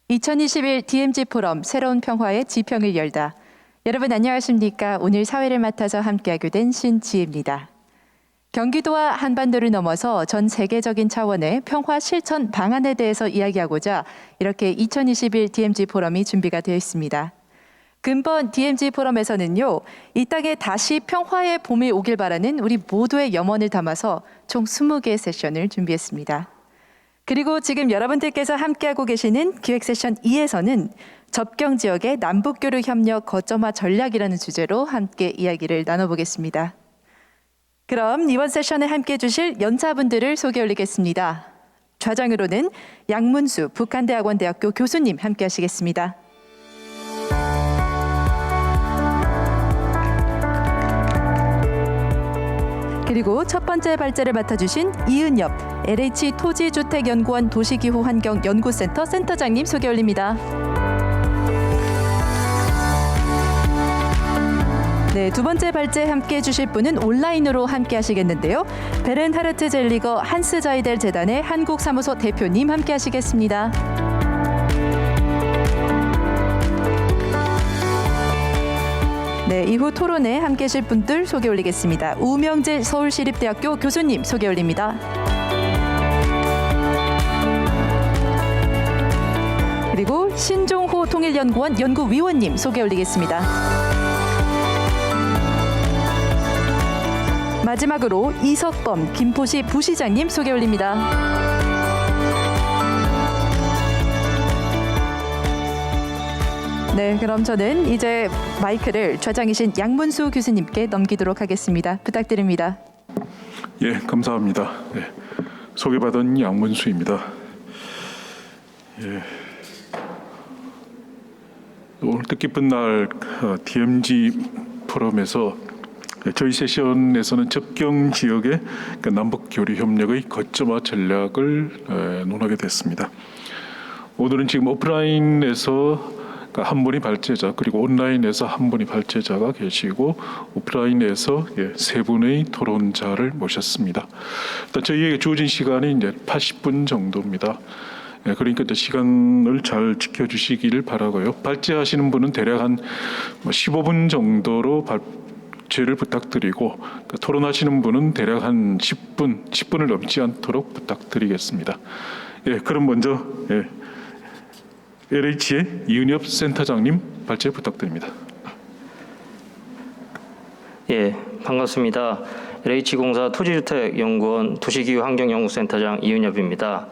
2021 DMZ 포럼 새로운 평화의 지평을 열다. 여러분 안녕하십니까? 오늘 사회를 맡아서 함께하게 된 신지혜입니다. 경기도와 한반도를 넘어서 전 세계적인 차원의 평화 실천 방안에 대해서 이야기하고자 이렇게 2021 DMZ 포럼이 준비가 되어 있습니다. 근본 DMZ 포럼에서는요, 이 땅에 다시 평화의 봄이 오길 바라는 우리 모두의 염원을 담아서 총 20개의 세션을 준비했습니다. 그리고 지금 여러분들께서 함께하고 계시는 기획 세션 2에서는 접경 지역의 남북교류 협력 거점화 전략이라는 주제로 함께 이야기를 나눠보겠습니다. 그럼 이번 세션에 함께해 주실 연사분들을 소개 올리겠습니다. 좌장으로는 양문수 북한대학원대학교 교수님 함께하시겠습니다. 그리고 첫 번째 발제를 맡아주신 이은엽 LH 토지주택연구원 도시기후환경연구센터 센터장님 소개 올립니다. 네, 두 번째 발제 함께해 주실 분은 온라인으로 함께 하시겠는데요. 베른하르트 젤리거 한스 자이델 재단의 한국사무소 대표님 함께 하시겠습니다. 네, 이후 토론에 함께 하실 분들 소개 올리겠습니다. 우명재 서울시립대학교 교수님 소개 올립니다. 그리고 신종호 통일연구원 연구위원님 소개 올리겠습니다. 마지막으로 이석범 김포시 부시장님 소개 올립니다. 네, 그럼 저는 이제 마이크를 좌장이신 양문수 교수님께 넘기도록 하겠습니다. 부탁드립니다. 예, 감사합니다. 예, 소개받은 양문수입니다. 예, 오늘 뜻깊은 날 DMZ 포럼에서 저희 세션에서는 접경 지역의 남북 교류 협력의 거점화 전략을 논하게 됐습니다. 오늘은 지금 오프라인에서 한 분이 발제자, 그리고 온라인에서 한 분이 발제자가 계시고 오프라인에서 세 분의 토론자를 모셨습니다. 일단 저희에게 주어진 시간이 이제 80분 정도입니다. 그러니까 시간을 잘 지켜주시기를 바라고요. 발제하시는 분은 대략 한 15분 정도로 발제를 부탁드리고 토론하시는 분은 대략 한 10분을 넘지 않도록 부탁드리겠습니다. 예, 그럼 먼저 LH의 이은엽 센터장님 발제 부탁드립니다. 예, 반갑습니다. LH공사 토지주택연구원 도시기후환경연구센터장 이은엽입니다.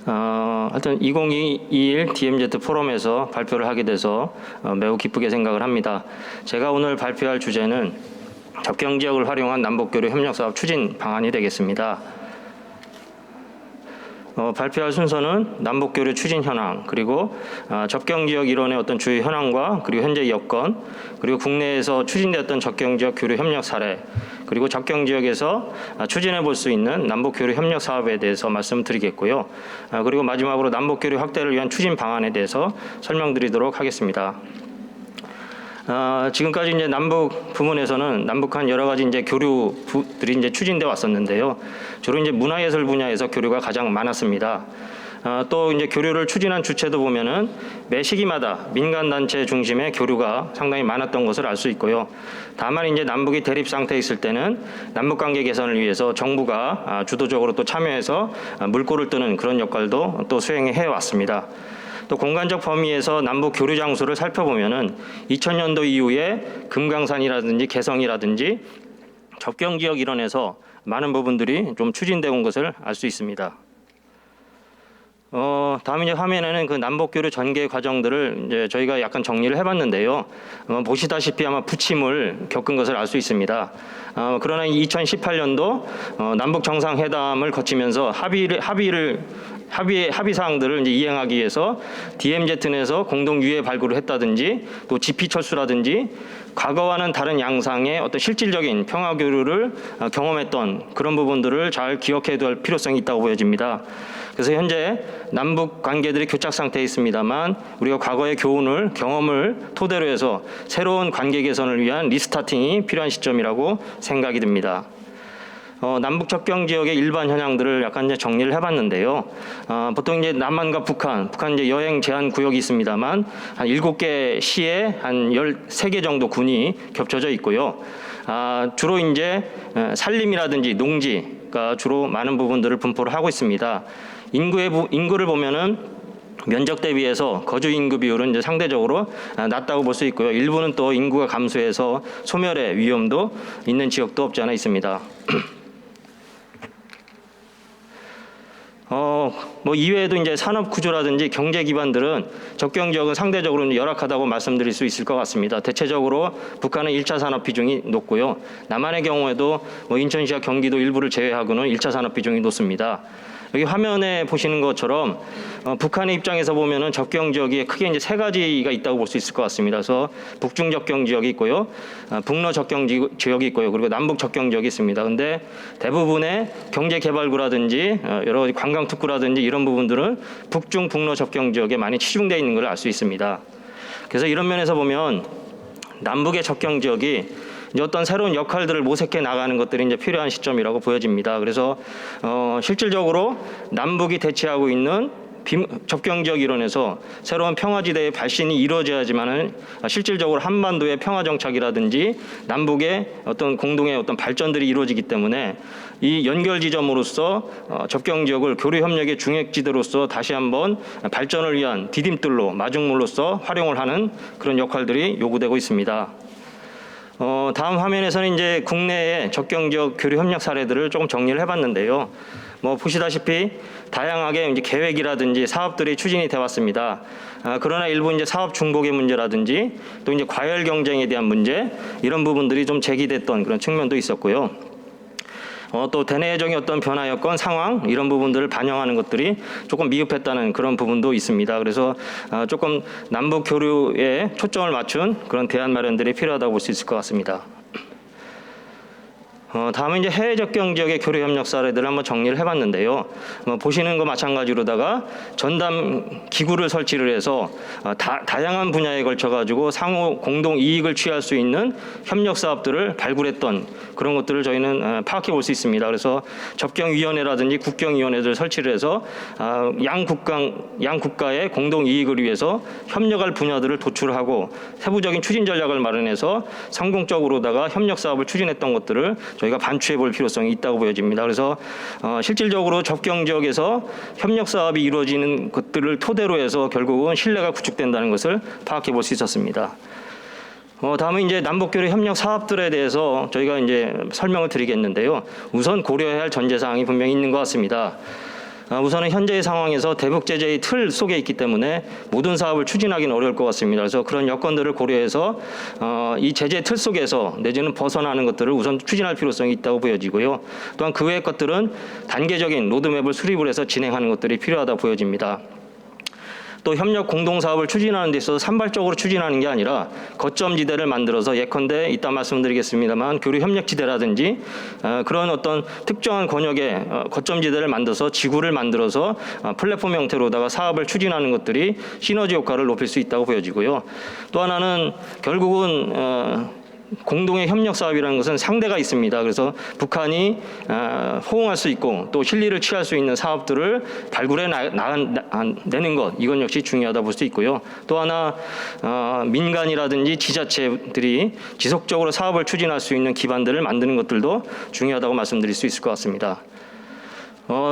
하여튼 2021 DMZ 포럼에서 발표를 하게 돼서 매우 기쁘게 생각을 합니다. 제가 오늘 발표할 주제는 접경지역을 활용한 남북교류 협력사업 추진 방안이 되겠습니다. 발표할 순서는 남북교류 추진 현황, 그리고 접경지역 일원의 어떤 주요 현황과 그리고 현재 여건, 그리고 국내에서 추진되었던 접경지역 교류 협력 사례, 그리고 접경지역에서 추진해 볼 수 있는 남북교류 협력 사업에 대해서 말씀드리겠고요. 그리고 마지막으로 남북교류 확대를 위한 추진 방안에 대해서 설명드리도록 하겠습니다. 지금까지 이제 남북 부문에서는 남북한 여러 가지 이제 교류들이 이제 추진돼 왔었는데요. 주로 이제 문화예술 분야에서 교류가 가장 많았습니다. 또 이제 교류를 추진한 주체도 보면은 매 시기마다 민간 단체 중심의 교류가 상당히 많았던 것을 알 수 있고요. 다만 이제 남북이 대립 상태에 있을 때는 남북 관계 개선을 위해서 정부가 주도적으로 또 참여해서 물꼬를 뜨는 그런 역할도 또 수행해 왔습니다. 또 공간적 범위에서 남북 교류 장소를 살펴보면은 2000년도 이후에 금강산이라든지 개성이라든지 접경 지역 일원에서 많은 부분들이 좀 추진되어 온 것을 알 수 있습니다. 다음 이제 화면에는 그 남북 교류 전개 과정들을 이제 저희가 약간 정리를 해봤는데요. 보시다시피 아마 부침을 겪은 것을 알 수 있습니다. 그러나 2018년도 남북 정상회담을 거치면서 합의 사항들을 이제 이행하기 위해서 DMZ 내에서 공동 유해 발굴을 했다든지 또 GP 철수라든지 과거와는 다른 양상의 어떤 실질적인 평화 교류를 경험했던 그런 부분들을 잘 기억해 둘 필요성이 있다고 보여집니다. 그래서 현재 남북 관계들이 교착 상태에 있습니다만 우리가 과거의 교훈을 경험을 토대로 해서 새로운 관계 개선을 위한 리스타팅이 필요한 시점이라고 생각이 듭니다. 남북 접경 지역의 일반 현황들을 약간 이제 정리를 해봤는데요. 보통 이제 남한과 북한 이제 여행 제한 구역이 있습니다만 한 7개 시에 한 13개 정도 군이 겹쳐져 있고요. 주로 이제 산림이라든지 농지가 주로 많은 부분들을 분포를 하고 있습니다. 인구를 보면은 면적 대비해서 거주 인구 비율은 이제 상대적으로 낮다고 볼 수 있고요. 일부는 또 인구가 감소해서 소멸의 위험도 있는 지역도 없지 않아 있습니다. 뭐 이외에도 이제 산업 구조라든지 경제 기반들은 접경 지역은 상대적으로 열악하다고 말씀드릴 수 있을 것 같습니다. 대체적으로 북한은 1차 산업 비중이 높고요. 남한의 경우에도 뭐 인천시와 경기도 일부를 제외하고는 1차 산업 비중이 높습니다. 여기 화면에 보시는 것처럼 북한의 입장에서 보면은 접경 지역이 크게 이제 3가지가 있다고 볼 수 있을 것 같습니다. 그래서 북중 접경 지역이 있고요, 북러 접경 지역이 있고요, 그리고 남북 접경 지역이 있습니다. 근데 대부분의 경제 개발구라든지 여러 가지 관광 특구라든지 이런 부분들은 북중 북러 접경 지역에 많이 치중되어 있는 걸 알 수 있습니다. 그래서 이런 면에서 보면 남북의 접경 지역이 이제 어떤 새로운 역할들을 모색해 나가는 것들이 이제 필요한 시점이라고 보여집니다. 그래서 실질적으로 남북이 대치하고 있는 접경 지역 이론에서 새로운 평화지대의 발신이 이루어져야지만은 실질적으로 한반도의 평화 정착이라든지 남북의 어떤 공동의 어떤 발전들이 이루어지기 때문에 이 연결 지점으로서 접경 지역을 교류 협력의 중핵지대로서 다시 한번 발전을 위한 디딤돌로 마중물로서 활용을 하는 그런 역할들이 요구되고 있습니다. 다음 화면에서는 이제 국내의 접경 지역 교류 협력 사례들을 조금 정리를 해봤는데요. 뭐 보시다시피 다양하게 이제 계획이라든지 사업들이 추진이 돼 왔습니다. 그러나 일부 이제 사업 중복의 문제라든지 또 이제 과열 경쟁에 대한 문제 이런 부분들이 좀 제기됐던 그런 측면도 있었고요. 또 대내적인 어떤 변화 여건 상황 이런 부분들을 반영하는 것들이 조금 미흡했다는 그런 부분도 있습니다. 그래서 조금 남북 교류에 초점을 맞춘 그런 대안 마련들이 필요하다고 볼 수 있을 것 같습니다. 다음은 이제 해외 접경 지역의 교류 협력 사례들을 한번 정리를 해봤는데요. 보시는 거 마찬가지로다가 전담 기구를 설치를 해서 다양한 분야에 걸쳐 가지고 상호 공동 이익을 취할 수 있는 협력 사업들을 발굴했던 그런 것들을 저희는 파악해 볼 수 있습니다. 그래서 접경위원회라든지 국경위원회들을 설치를 해서 양 국가의 공동 이익을 위해서 협력할 분야들을 도출하고 세부적인 추진 전략을 마련해서 성공적으로다가 협력 사업을 추진했던 것들을 저희가 반추해 볼 필요성이 있다고 보여집니다. 그래서 실질적으로 접경 지역에서 협력 사업이 이루어지는 것들을 토대로 해서 결국은 신뢰가 구축된다는 것을 파악해 볼 수 있었습니다. 다음은 이제 남북교류 협력 사업들에 대해서 저희가 이제 설명을 드리겠는데요. 우선 고려해야 할 전제 사항이 분명히 있는 것 같습니다. 우선은 현재의 상황에서 대북 제재의 틀 속에 있기 때문에 모든 사업을 추진하기는 어려울 것 같습니다. 그래서 그런 여건들을 고려해서 이 제재 틀 속에서 내지는 벗어나는 것들을 우선 추진할 필요성이 있다고 보여지고요. 또한 그 외의 것들은 단계적인 로드맵을 수립을 해서 진행하는 것들이 필요하다 보여집니다. 또 협력 공동사업을 추진하는 데 있어서 산발적으로 추진하는 게 아니라 거점지대를 만들어서 예컨대 이따 말씀드리겠습니다만 교류협력지대라든지 그런 어떤 특정한 권역의 거점지대를 만들어서 지구를 만들어서 플랫폼 형태로다가 사업을 추진하는 것들이 시너지 효과를 높일 수 있다고 보여지고요. 또 하나는 결국은 공동의 협력 사업이라는 것은 상대가 있습니다. 그래서 북한이 호응할 수 있고 또 실리를 취할 수 있는 사업들을 발굴해 내는 것 이건 역시 중요하다 볼 수 있고요. 또 하나 민간이라든지 지자체들이 지속적으로 사업을 추진할 수 있는 기반들을 만드는 것들도 중요하다고 말씀드릴 수 있을 것 같습니다.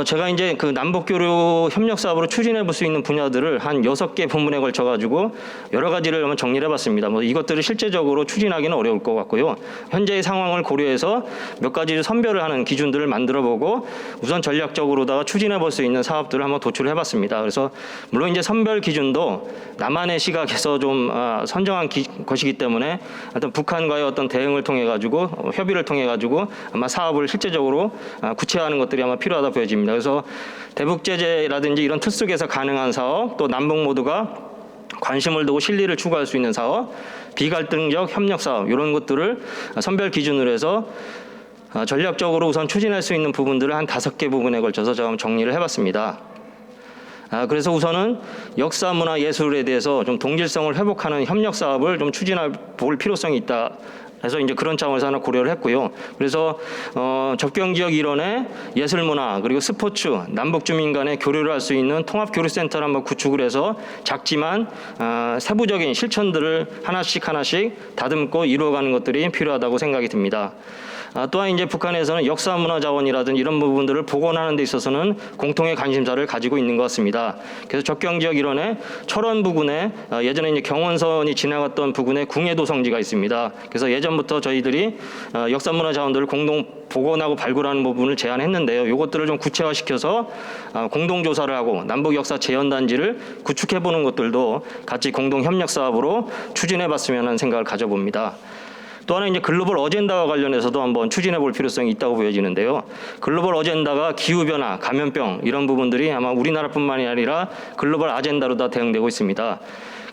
제가 이제 그 남북교류 협력 사업으로 추진해 볼 수 있는 분야들을 한 6개 부문에 걸쳐 가지고 여러 가지를 한번 정리를 해봤습니다. 이것들을 실제적으로 추진하기는 어려울 것 같고요. 현재의 상황을 고려해서 몇 가지 선별을 하는 기준들을 만들어 보고 우선 전략적으로다가 추진해 볼 수 있는 사업들을 한번 도출을 해봤습니다. 그래서 물론 이제 선별 기준도 남한의 시각에서 좀 선정한 것이기 때문에 어떤 북한과의 어떤 대응을 통해 가지고 협의를 통해 가지고 아마 사업을 실제적으로 구체화하는 것들이 아마 필요하다 보여집니다. 그래서 대북 제재라든지 이런 틀 속에서 가능한 사업, 또 남북 모두가 관심을 두고 실리를 추구할 수 있는 사업, 비갈등적 협력 사업 이런 것들을 선별 기준으로 해서 전략적으로 우선 추진할 수 있는 부분들을 한 5개 부분에 걸쳐서 제가 정리를 해봤습니다. 그래서 우선은 역사, 문화, 예술에 대해서 좀 동질성을 회복하는 협력 사업을 좀 추진해 볼 필요성이 있다. 그래서 이제 그런 차원에서 하나 고려를 했고요. 그래서 접경 지역 일원의 예술문화 그리고 스포츠 남북 주민 간의 교류를 할 수 있는 통합 교류센터를 한번 구축을 해서 작지만 세부적인 실천들을 하나씩 다듬고 이루어가는 것들이 필요하다고 생각이 듭니다. 또한 이제 북한에서는 역사문화자원이라든지 이런 부분들을 복원하는 데 있어서는 공통의 관심사를 가지고 있는 것 같습니다. 그래서 접경 지역 일원의 철원 부근에 예전에 이제 경원선이 지나갔던 부근에 궁예도성지가 있습니다. 그래서 예전부터 저희들이 역사문화자원들을 공동 복원하고 발굴하는 부분을 제안했는데요. 이것들을 좀 구체화시켜서 공동 조사를 하고 남북 역사 재현단지를 구축해보는 것들도 같이 공동 협력 사업으로 추진해봤으면 하는 생각을 가져봅니다. 또 하나 이제 글로벌 어젠다와 관련해서도 한번 추진해 볼 필요성이 있다고 보여지는데요. 글로벌 어젠다가 기후변화, 감염병 이런 부분들이 아마 우리나라뿐만이 아니라 글로벌 아젠다로 다 대응되고 있습니다.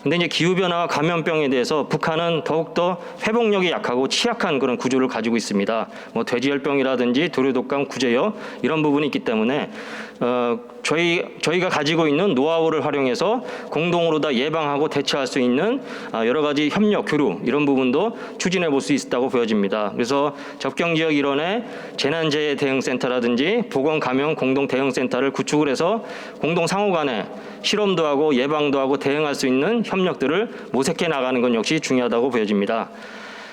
근데 이제 기후변화와 감염병에 대해서 북한은 더욱더 회복력이 약하고 취약한 그런 구조를 가지고 있습니다. 뭐 돼지열병이라든지 도료독감, 구제역 이런 부분이 있기 때문에 저희가 가지고 있는 노하우를 활용해서 공동으로 다 예방하고 대처할 수 있는 여러 가지 협력, 교류 이런 부분도 추진해 볼 수 있다고 보여집니다. 그래서 접경 지역 일원의 재난재해 대응센터라든지 보건 감염 공동 대응센터를 구축을 해서 공동 상호 간에 실험도 하고 예방도 하고 대응할 수 있는 협력들을 모색해 나가는 건 역시 중요하다고 보여집니다.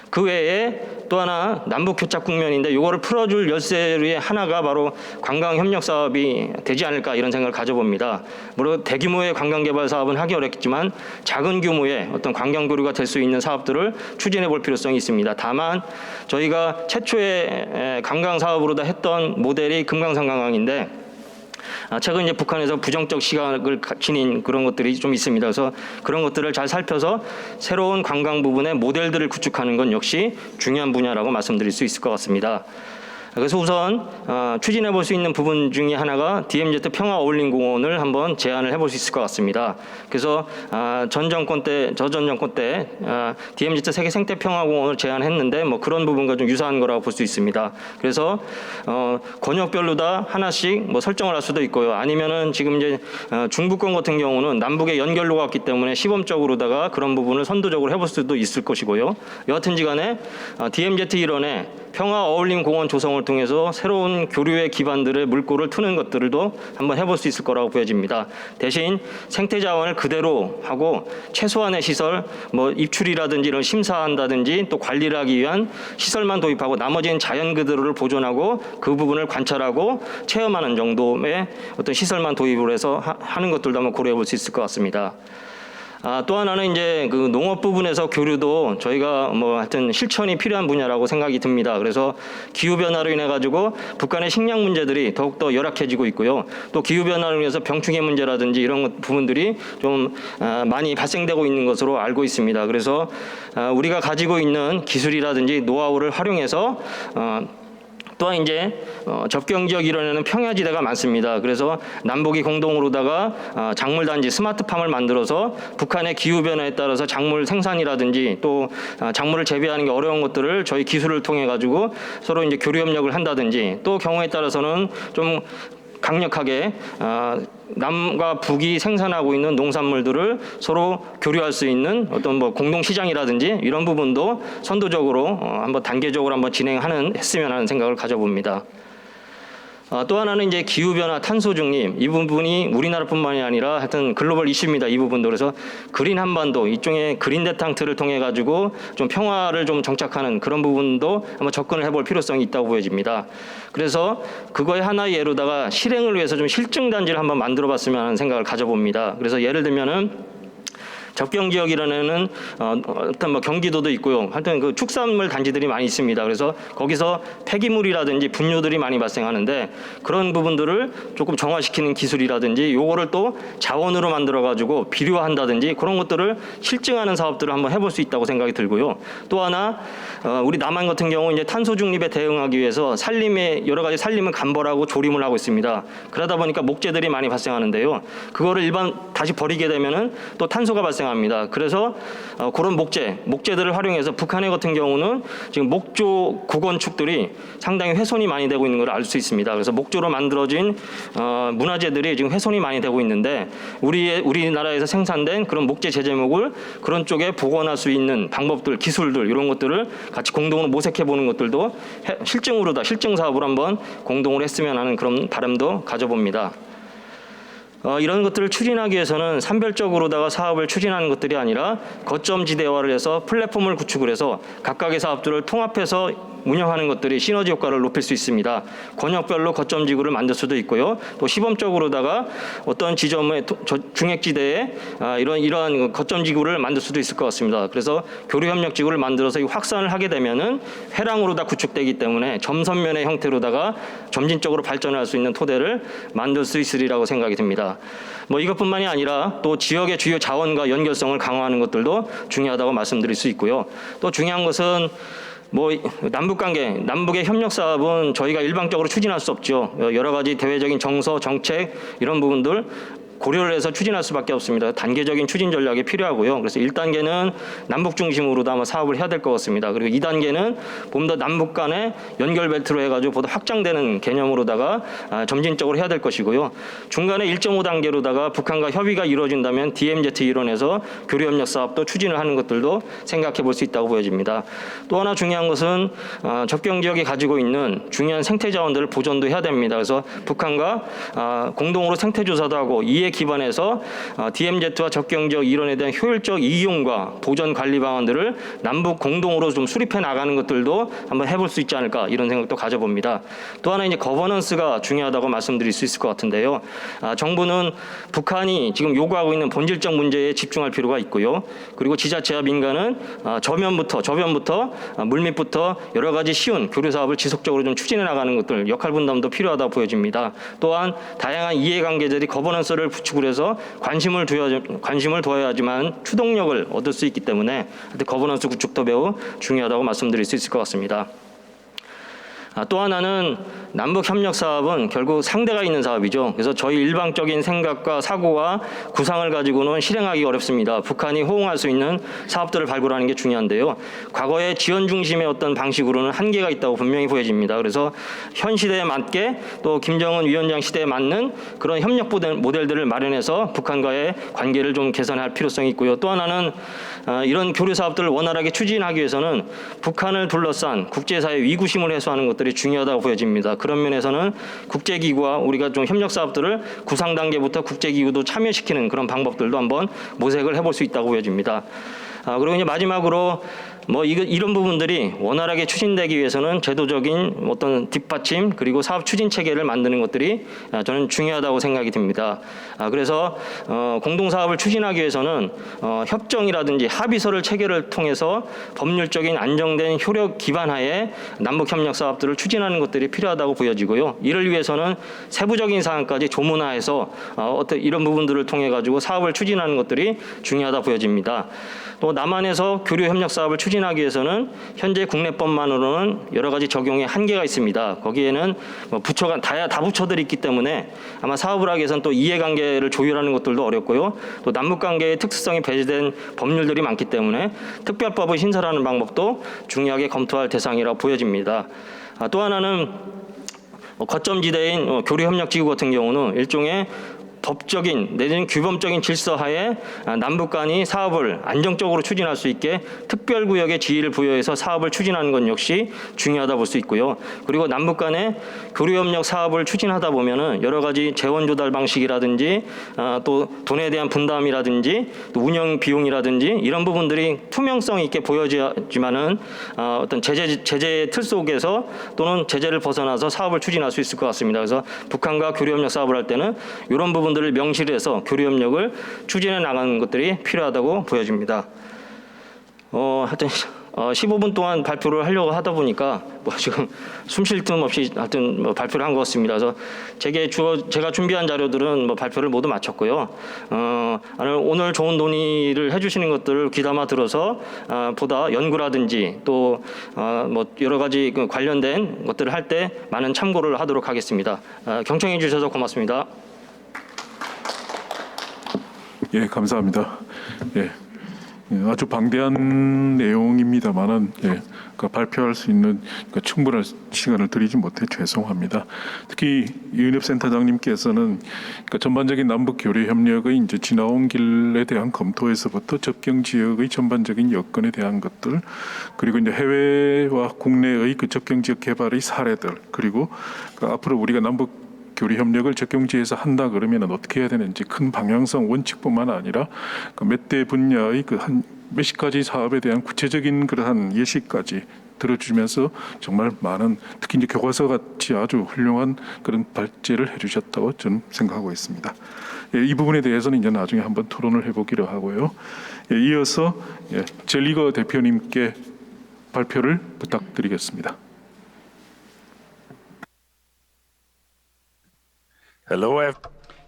그 외에 또 하나 남북 교착 국면인데 이거를 풀어줄 열쇠의 하나가 바로 관광 협력 사업이 되지 않을까 이런 생각을 가져봅니다. 물론 대규모의 관광 개발 사업은 하기 어렵겠지만 작은 규모의 어떤 관광 교류가 될 수 있는 사업들을 추진해 볼 필요성이 있습니다. 다만 저희가 최초의 관광 사업으로 다 했던 모델이 금강산 관광인데 최근 이제 북한에서 부정적 시각을 지닌 그런 것들이 좀 있습니다. 그래서 그런 것들을 잘 살펴서 새로운 관광 부분의 모델들을 구축하는 건 역시 중요한 분야라고 말씀드릴 수 있을 것 같습니다. 그래서 우선 추진해 볼 수 있는 부분 중에 하나가 DMZ 평화 어울림 공원을 한번 제안을 해볼 수 있을 것 같습니다. 그래서 저전 정권 때 DMZ 세계 생태 평화 공원을 제안했는데 뭐 그런 부분과 좀 유사한 거라고 볼 수 있습니다. 그래서 권역별로 다 하나씩 뭐 설정을 할 수도 있고요. 아니면은 지금 이제 중부권 같은 경우는 남북의 연결로가 있기 때문에 시범적으로다가 그런 부분을 선도적으로 해볼 수도 있을 것이고요. 여하튼지간에 DMZ 일원의 평화 어울림 공원 조성을 통해서 새로운 교류의 기반들의 물꼬를 트는 것들도 한번 해볼 수 있을 거라고 보여집니다. 대신 생태 자원을 그대로 하고 최소한의 시설, 뭐 입출이라든지 이런 심사한다든지 또 관리를 하기 위한 시설만 도입하고 나머지는 자연 그대로를 보존하고 그 부분을 관찰하고 체험하는 정도의 어떤 시설만 도입을 해서 하는 것들도 한번 고려해 볼 수 있을 것 같습니다. 또 하나는 이제 그 농업 부분에서 교류도 저희가 뭐 하여튼 실천이 필요한 분야라고 생각이 듭니다. 그래서 기후 변화로 인해 가지고 북한의 식량 문제들이 더욱더 열악해지고 있고요. 또 기후 변화로 인해서 병충해 문제라든지 이런 부분들이 좀 많이 발생되고 있는 것으로 알고 있습니다. 그래서 우리가 가지고 있는 기술이라든지 노하우를 활용해서 또한 이제 접경 지역 일원에는 평야지대가 많습니다. 그래서 남북이 공동으로다가 작물단지 스마트팜을 만들어서 북한의 기후 변화에 따라서 작물 생산이라든지 또 작물을 재배하는 게 어려운 것들을 저희 기술을 통해 가지고 서로 이제 교류 협력을 한다든지 또 경우에 따라서는 좀 강력하게 남과 북이 생산하고 있는 농산물들을 서로 교류할 수 있는 어떤 뭐 공동 시장이라든지 이런 부분도 선도적으로 한번 단계적으로 한번 했으면 하는 생각을 가져봅니다. 또 하나는 이제 기후변화, 탄소 중립 이 부분이 우리나라뿐만이 아니라 하여튼 글로벌 이슈입니다. 이 부분도 그래서 그린 한반도 이쪽에 그린 대탕트를 통해 가지고 좀 평화를 좀 정착하는 그런 부분도 한번 접근을 해볼 필요성이 있다고 보여집니다. 그래서 그거의 하나의 예로다가 실행을 위해서 좀 실증 단지를 한번 만들어봤으면 하는 생각을 가져봅니다. 그래서 예를 들면은 접경 지역이라는 어떤 뭐 경기도도 있고요. 하여튼 그 축산물 단지들이 많이 있습니다. 그래서 거기서 폐기물이라든지 분뇨들이 많이 발생하는데 그런 부분들을 조금 정화시키는 기술이라든지 요거를 또 자원으로 만들어 가지고 비료화한다든지 그런 것들을 실증하는 사업들을 한번 해볼 수 있다고 생각이 들고요. 또 하나 우리 남한 같은 경우 이제 탄소 중립에 대응하기 위해서 산림의 여러 가지 산림을 감벌하고 조림을 하고 있습니다. 그러다 보니까 목재들이 많이 발생하는데요. 그거를 다시 버리게 되면은 또 탄소가 발생하는 중요합니다. 그래서 그런 목재들을 활용해서 북한의 같은 경우는 지금 목조 구건축들이 상당히 훼손이 많이 되고 있는 걸 알 수 있습니다. 그래서 목조로 만들어진 문화재들이 지금 훼손이 많이 되고 있는데 우리나라에서 생산된 그런 목재 제재목을 그런 쪽에 복원할 수 있는 방법들, 기술들 이런 것들을 같이 공동으로 모색해 보는 것들도 실증 사업으로 한번 공동으로 했으면 하는 그런 바람도 가져봅니다. 이런 것들을 추진하기 위해서는 산별적으로다가 사업을 추진하는 것들이 아니라 거점 지대화를 해서 플랫폼을 구축을 해서 각각의 사업들을 통합해서 운영하는 것들이 시너지 효과를 높일 수 있습니다. 권역별로 거점 지구를 만들 수도 있고요. 또 시범적으로다가 어떤 지점의 중액지대에 이러한 거점 지구를 만들 수도 있을 것 같습니다. 그래서 교류협력 지구를 만들어서 확산을 하게 되면은 회랑으로 다 구축되기 때문에 점선면의 형태로다가 점진적으로 발전할 수 있는 토대를 만들 수 있으리라고 생각이 듭니다. 이것뿐만이 아니라 또 지역의 주요 자원과 연결성을 강화하는 것들도 중요하다고 말씀드릴 수 있고요. 또 중요한 것은 남북관계, 남북의 협력 사업은 저희가 일방적으로 추진할 수 없죠. 여러 가지 대외적인 정서, 정책 이런 부분들 고려를 해서 추진할 수밖에 없습니다. 단계적인 추진 전략이 필요하고요. 그래서 1단계는 남북 중심으로도 아마 사업을 해야 될 것 같습니다. 그리고 2단계는 좀 더 남북 간의 연결 벨트로 해가지고 보다 확장되는 개념으로다가 점진적으로 해야 될 것이고요. 중간에 1.5단계로다가 북한과 협의가 이루어진다면 DMZ 이론에서 교류협력 사업도 추진을 하는 것들도 생각해 볼 수 있다고 보여집니다. 또 하나 중요한 것은 접경 지역이 가지고 있는 중요한 생태 자원들을 보존도 해야 됩니다. 그래서 북한과 공동으로 생태 조사도 하고 이에 기반해서 DMZ와 접경지역 이론에 대한 효율적 이용과 보전 관리 방안들을 남북 공동으로 좀 수립해 나가는 것들도 한번 해볼 수 있지 않을까 이런 생각도 가져봅니다. 또 하나 이제 거버넌스가 중요하다고 말씀드릴 수 있을 것 같은데요. 정부는 북한이 지금 요구하고 있는 본질적 문제에 집중할 필요가 있고요. 그리고 지자체와 민간은 저변부터 물밑부터 여러 가지 쉬운 교류 사업을 지속적으로 좀 추진해 나가는 것들 역할 분담도 필요하다고 보여집니다. 또한 다양한 이해관계자들이 거버넌스를 구축을 해서 관심을 둬야지만 추동력을 얻을 수 있기 때문에 거버넌스 구축도 매우 중요하다고 말씀드릴 수 있을 것 같습니다. 또 하나는 남북 협력 사업은 결국 상대가 있는 사업이죠. 그래서 저희 일방적인 생각과 사고와 구상을 가지고는 실행하기 어렵습니다. 북한이 호응할 수 있는 사업들을 발굴하는 게 중요한데요. 과거의 지원 중심의 어떤 방식으로는 한계가 있다고 분명히 보여집니다. 그래서 현 시대에 맞게 또 김정은 위원장 시대에 맞는 그런 협력 모델들을 마련해서 북한과의 관계를 좀 개선할 필요성이 있고요. 또 하나는 이런 교류 사업들을 원활하게 추진하기 위해서는 북한을 둘러싼 국제사회 위구심을 해소하는 것들이 중요하다고 보여집니다. 그런 면에서는 국제기구와 우리가 좀 협력 사업들을 구상 단계부터 국제기구도 참여시키는 그런 방법들도 한번 모색을 해볼 수 있다고 보여집니다. 그리고 이제 마지막으로 이런 부분들이 원활하게 추진되기 위해서는 제도적인 어떤 뒷받침 그리고 사업 추진 체계를 만드는 것들이 저는 중요하다고 생각이 듭니다. 그래서 공동 사업을 추진하기 위해서는 협정이라든지 합의서를 체계를 통해서 법률적인 안정된 효력 기반하에 남북 협력 사업들을 추진하는 것들이 필요하다고 보여지고요. 이를 위해서는 세부적인 사항까지 조문화해서 이런 부분들을 통해 가지고 사업을 추진하는 것들이 중요하다 보여집니다. 또 남한에서 교류 협력 사업을 추진하기 위해서는 현재 국내법만으로는 여러 가지 적용에 한계가 있습니다. 거기에는 부처가 다부처들이 있기 때문에 아마 사업을 하기 위해서는 또 이해관계를 조율하는 것들도 어렵고요. 또 남북관계의 특수성이 배제된 법률들이 많기 때문에 특별법을 신설하는 방법도 중요하게 검토할 대상이라고 보여집니다. 또 하나는 거점지대인 교류협력지구 같은 경우는 일종의 법적인 내지는 규범적인 질서하에 남북 간이 사업을 안정적으로 추진할 수 있게 특별구역의 지위를 부여해서 사업을 추진하는 것 역시 중요하다 볼 수 있고요. 그리고 남북 간의 교류협력 사업을 추진하다 보면은 여러 가지 재원 조달 방식이라든지 또 돈에 대한 분담이라든지 또 운영 비용이라든지 이런 부분들이 투명성 있게 보여지만은 어떤 제재의 틀 속에서 또는 제재를 벗어나서 사업을 추진할 수 있을 것 같습니다. 그래서 북한과 교류협력 사업을 할 때는 이런 부분들을 명시해서 교류협력을 추진해 나가는 것들이 필요하다고 보여집니다. 하여튼 15분 동안 발표를 하려고 하다 보니까 지금 숨 쉴 틈 없이 하여튼 발표를 한 것 같습니다. 그래서 제가 준비한 자료들은 발표를 모두 마쳤고요. 오늘 좋은 논의를 해주시는 것들을 귀담아 들어서 보다 연구라든지 또 여러 가지 관련된 것들을 할 때 많은 참고를 하도록 하겠습니다. 경청해 주셔서 고맙습니다. 예, 감사합니다. 예, 아주 방대한 내용입니다만은 발표할 수 있는 충분한 시간을 드리지 못해 죄송합니다. 특히 이은엽 센터장님께서는 전반적인 남북 교류 협력의 이제 지나온 길에 대한 검토에서부터 접경 지역의 전반적인 여건에 대한 것들, 그리고 이제 해외와 국내의 접경 지역 개발의 사례들, 그리고 앞으로 우리가 남북 교류 협력을 접경지에서 한다 그러면 어떻게 해야 되는지 큰 방향성 원칙뿐만 아니라 몇 대 분야의 한 몇십 가지 사업에 대한 구체적인 그러한 예시까지 들어주면서 정말 많은, 특히 이제 교과서 같이 아주 훌륭한 그런 발제를 해주셨다고 저는 생각하고 있습니다. 이 부분에 대해서는 이제 나중에 한번 토론을 해보기로 하고요. 이어서 젤리거 대표님께 발표를 부탁드리겠습니다.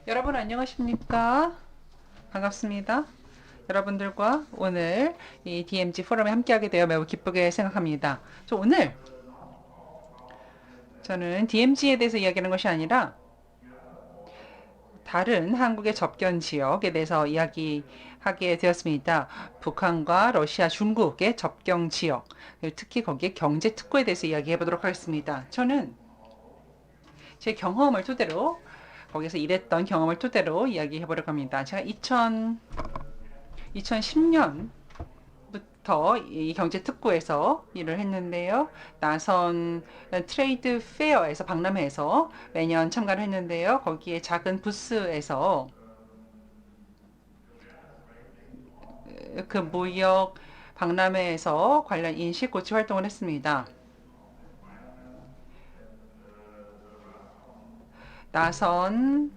여러분 안녕하십니까? 반갑습니다. 여러분들과 오늘 이 DMZ 포럼에 함께하게 되어 매우 기쁘게 생각합니다. 오늘 저는 DMZ에 대해서 이야기하는 것이 아니라 다른 한국의 접견 지역에 대해서 이야기하게 되었습니다. 북한과 러시아, 중국의 접경 지역, 특히 거기에 경제 특구에 대해서 이야기해 보도록 하겠습니다. 저는 제 경험을 토대로, 거기서 일했던 경험을 토대로 이야기해 보려고 합니다. 제가 2010년부터 이 경제특구에서 일을 했는데요. 나선 트레이드 페어에서, 박람회에서 매년 참가를 했는데요. 거기에 작은 부스에서 그 무역 박람회에서 관련 인식 고치 활동을 했습니다. 나선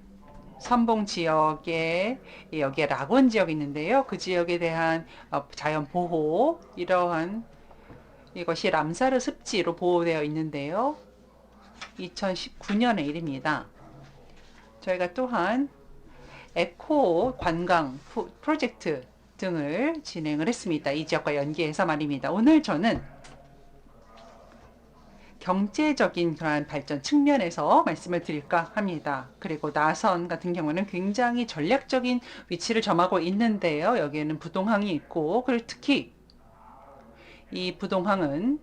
선봉 지역에, 여기에 락원 지역이 있는데요. 그 지역에 대한 자연 보호, 이러한 이것이 람사르 습지로 보호되어 있는데요. 2019년의 일입니다. 저희가 또한 에코 관광 프로젝트 등을 진행을 했습니다. 이 지역과 연계해서 말입니다. 오늘 저는 경제적인 그러한 발전 측면에서 말씀을 드릴까 합니다. 그리고 나선 같은 경우는 굉장히 전략적인 위치를 점하고 있는데요. 여기에는 부동항이 있고, 그리고 특히 이 부동항은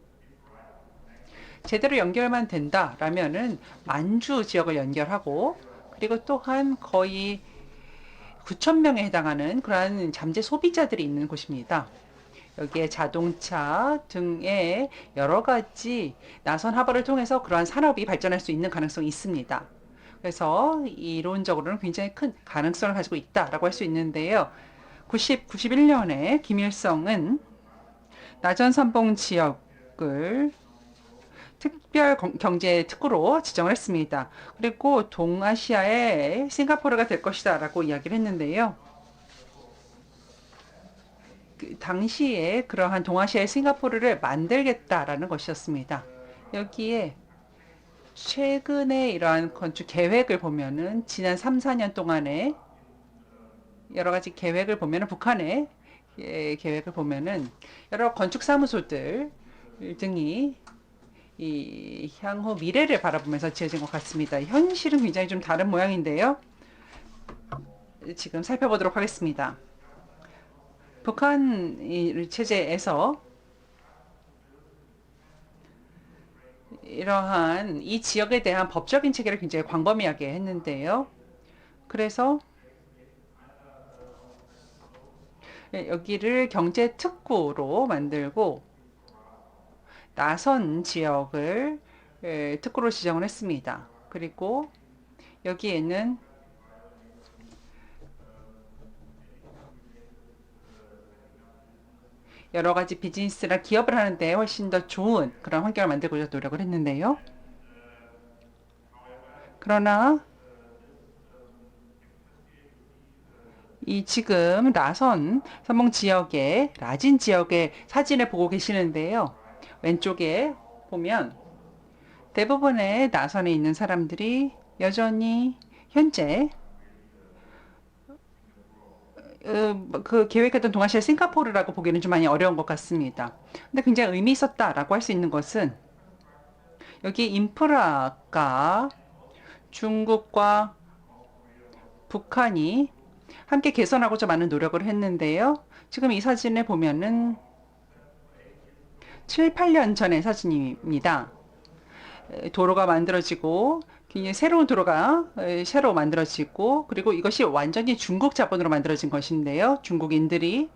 제대로 연결만 된다라면은 만주 지역을 연결하고, 그리고 또한 거의 9,000명에 해당하는 그러한 잠재 소비자들이 있는 곳입니다. 여기에 자동차 등의 여러 가지 나선 하버를 통해서 그러한 산업이 발전할 수 있는 가능성이 있습니다. 그래서 이론적으로는 굉장히 큰 가능성을 가지고 있다라고 할 수 있는데요. 91년에 김일성은 나전선봉 지역을 특별 경제 특구로 지정을 했습니다. 그리고 동아시아의 싱가포르가 될 것이다 라고 이야기를 했는데요. 당시에 그러한 동아시아의 싱가포르를 만들겠다라는 것이었습니다. 여기에 최근에 이러한 건축 계획을 보면은 지난 3, 4년 동안에 여러 가지 계획을 보면은, 북한의 계획을 보면은 여러 건축 사무소들 등이 이 향후 미래를 바라보면서 지어진 것 같습니다. 현실은 굉장히 좀 다른 모양인데요. 지금 살펴보도록 하겠습니다. 북한 체제에서 이러한 이 지역에 대한 법적인 체계를 굉장히 광범위하게 했는데요. 그래서 여기를 경제 특구로 만들고 나선 지역을 특구로 지정을 했습니다. 그리고 여기에는 여러 가지 비즈니스나 기업을 하는데 훨씬 더 좋은 그런 환경을 만들고자 노력을 했는데요. 그러나 이 지금 나선 선봉 지역의 라진 지역의 사진을 보고 계시는데요. 왼쪽에 보면 대부분의 나선에 있는 사람들이 여전히 현재 그 계획했던 동아시아 싱가포르라고 보기는 좀 많이 어려운 것 같습니다. 근데 굉장히 의미 있었다라고 할 수 있는 것은 여기 인프라가 중국과 북한이 함께 개선하고자 많은 노력을 했는데요. 지금 이 사진을 보면은 7, 8년 전의 사진입니다. 도로가 만들어지고 굉장히 새로운 도로가 새로 만들어지고, 그리고 이것이 완전히 중국 자본으로 만들어진 것인데요. 중국인들이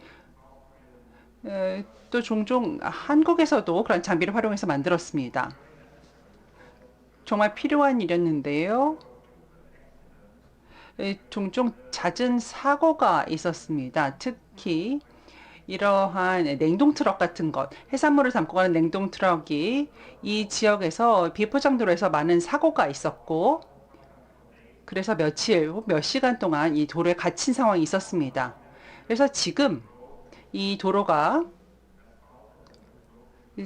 또 종종 한국에서도 그런 장비를 활용해서 만들었습니다. 정말 필요한 일이었는데요. 종종 잦은 사고가 있었습니다. 특히 이러한 냉동 트럭 같은 것, 해산물을 담고 가는 냉동 트럭이 이 지역에서 비포장도로에서 많은 사고가 있었고, 그래서 며칠, 몇 시간 동안 이 도로에 갇힌 상황이 있었습니다. 그래서 지금 이 도로가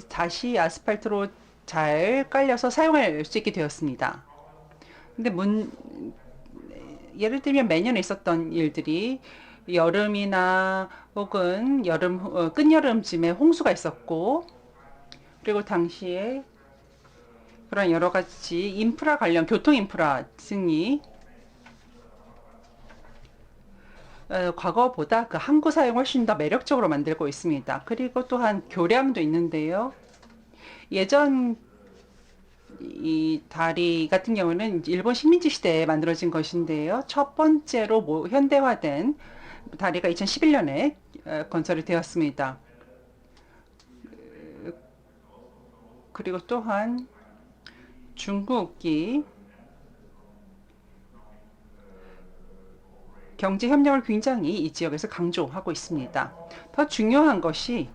다시 아스팔트로 잘 깔려서 사용할 수 있게 되었습니다. 근데 예를 들면 매년 있었던 일들이 여름이나 혹은 끝여름쯤에 홍수가 있었고, 그리고 당시에 그런 여러 가지 인프라 관련 교통 인프라 등이 과거보다 그 항구 사용 훨씬 더 매력적으로 만들고 있습니다. 그리고 또한 교량도 있는데요. 예전 이 다리 같은 경우는 일본 식민지 시대에 만들어진 것인데요. 첫 번째로 현대화된 다리가 2011년에 건설이 되었습니다. 그리고 또한 중국이 경제 협력을 굉장히 이 지역에서 강조하고 있습니다. 더 중요한 것이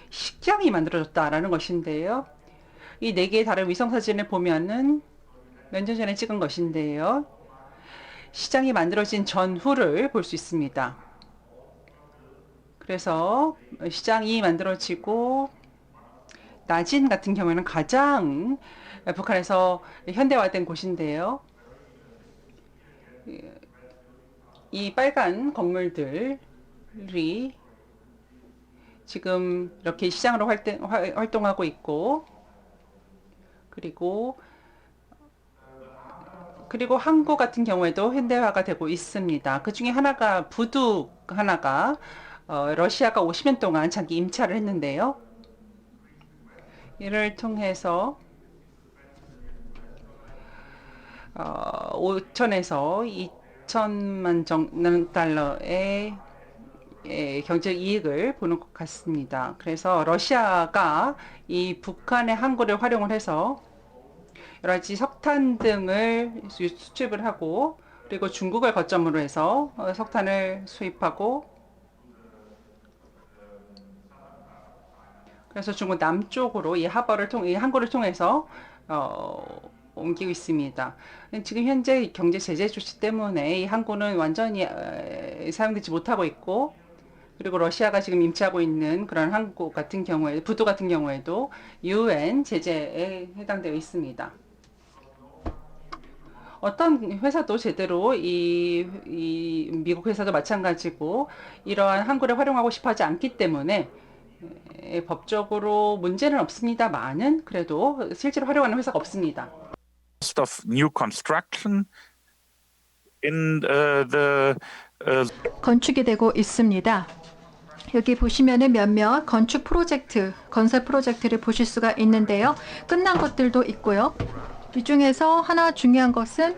식량이 만들어졌다라는 것인데요. 이 4개의 다른 위성 사진을 보면은 몇 년 전에 찍은 것인데요. 시장이 만들어진 전후를 볼 수 있습니다. 그래서 시장이 만들어지고, 나진 같은 경우에는 가장 북한에서 현대화된 곳인데요. 이 빨간 건물들이 지금 이렇게 시장으로 활동하고 있고, 그리고 항구 같은 경우에도 현대화가 되고 있습니다. 그 중에 하나가 부두 하나가 러시아가 50년 동안 장기 임차를 했는데요. 이를 통해서 5천에서 2천만 달러의 경제 이익을 보는 것 같습니다. 그래서 러시아가 이 북한의 항구를 활용을 해서 여러 가지 석탄 등을 수출을 하고, 그리고 중국을 거점으로 해서 석탄을 수입하고, 그래서 중국 남쪽으로 이 항구를 통해서 옮기고 있습니다. 지금 현재 경제 제재 조치 때문에 이 항구는 완전히 사용되지 못하고 있고, 그리고 러시아가 지금 임차하고 있는 그런 항구 같은 경우에, 부두 같은 경우에도 UN 제재에 해당되어 있습니다. 어떤 회사도 제대로 이 미국 회사도 마찬가지고 이러한 항구를 활용하고 싶어 하지 않기 때문에 법적으로 문제는 없습니다만은 그래도 실제로 활용하는 회사가 없습니다. Of new construction in 건축이 되고 있습니다. 여기 보시면은 몇몇 건축 프로젝트, 건설 프로젝트를 보실 수가 있는데요. 끝난 것들도 있고요. 이 중에서 하나 중요한 것은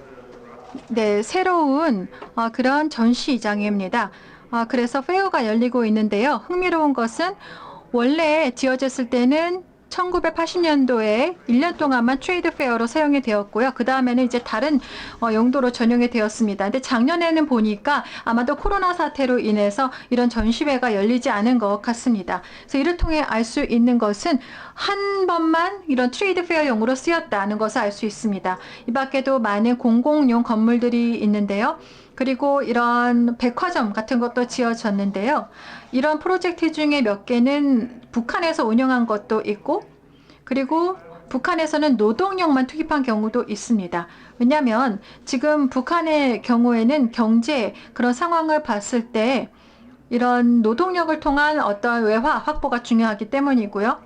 새로운 그런 전시장입니다. 그래서 페어가 열리고 있는데요. 흥미로운 것은 원래 지어졌을 때는 1980년도에 1년 동안만 트레이드 페어로 사용이 되었고요. 그 다음에는 이제 다른 용도로 전용이 되었습니다. 근데 작년에는 보니까 아마도 코로나 사태로 인해서 이런 전시회가 열리지 않은 것 같습니다. 그래서 이를 통해 알 수 있는 것은 한 번만 이런 트레이드 페어용으로 쓰였다는 것을 알 수 있습니다. 이 밖에도 많은 공공용 건물들이 있는데요. 그리고 이런 백화점 같은 것도 지어졌는데요. 이런 프로젝트 중에 몇 개는 북한에서 운영한 것도 있고, 그리고 북한에서는 노동력만 투입한 경우도 있습니다. 왜냐하면 지금 북한의 경우에는 경제 그런 상황을 봤을 때 이런 노동력을 통한 어떤 외화 확보가 중요하기 때문이고요.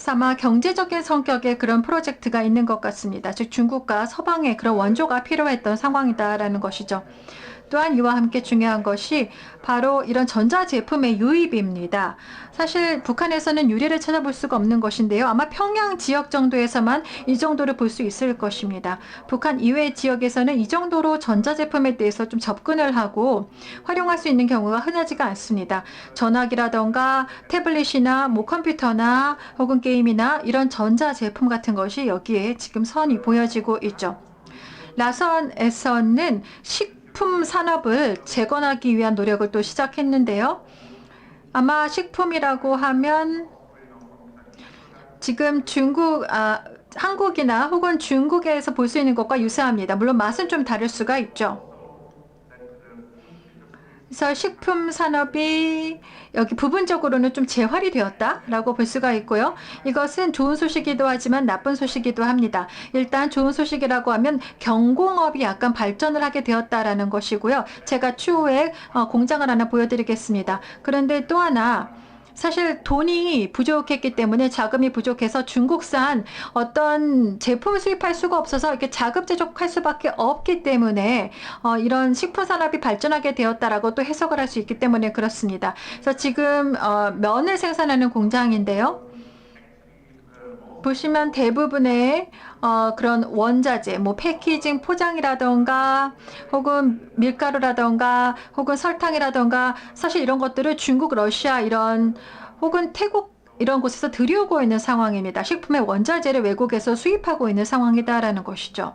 아마 경제적인 성격의 그런 프로젝트가 있는 것 같습니다. 즉 중국과 서방의 그런 원조가 필요했던 상황이다라는 것이죠. 또한 이와 함께 중요한 것이 바로 이런 전자제품의 유입입니다. 사실 북한에서는 유래를 찾아볼 수가 없는 것인데요. 아마 평양 지역 정도에서만 이 정도를 볼 수 있을 것입니다. 북한 이외 지역에서는 이 정도로 전자제품에 대해서 좀 접근을 하고 활용할 수 있는 경우가 흔하지가 않습니다. 전화기라던가 태블릿이나 뭐 컴퓨터나 혹은 게임이나 이런 전자제품 같은 것이 여기에 지금 선이 보여지고 있죠. 라선에서는 식품 산업을 재건하기 위한 노력을 또 시작했는데요. 아마 식품이라고 하면 지금 한국이나 혹은 중국에서 볼 수 있는 것과 유사합니다. 물론 맛은 좀 다를 수가 있죠. 그래서 식품 산업이 여기 부분적으로는 좀 재활이 되었다라고 볼 수가 있고요. 이것은 좋은 소식이기도 하지만 나쁜 소식이기도 합니다. 일단 좋은 소식이라고 하면 경공업이 약간 발전을 하게 되었다라는 것이고요. 제가 추후에 공장을 하나 보여드리겠습니다. 그런데 또 하나 사실 돈이 부족했기 때문에 자금이 부족해서 중국산 어떤 제품을 수입할 수가 없어서 이렇게 자급 제조할 수밖에 없기 때문에 이런 식품 산업이 발전하게 되었다라고 또 해석을 할 수 있기 때문에 그렇습니다. 그래서 지금 면을 생산하는 공장인데요. 보시면 대부분의 그런 원자재, 뭐 패키징 포장이라던가 혹은 밀가루라던가 혹은 설탕이라던가 사실 이런 것들을 중국, 러시아 이런 혹은 태국 이런 곳에서 들여오고 있는 상황입니다. 식품의 원자재를 외국에서 수입하고 있는 상황이다라는 것이죠.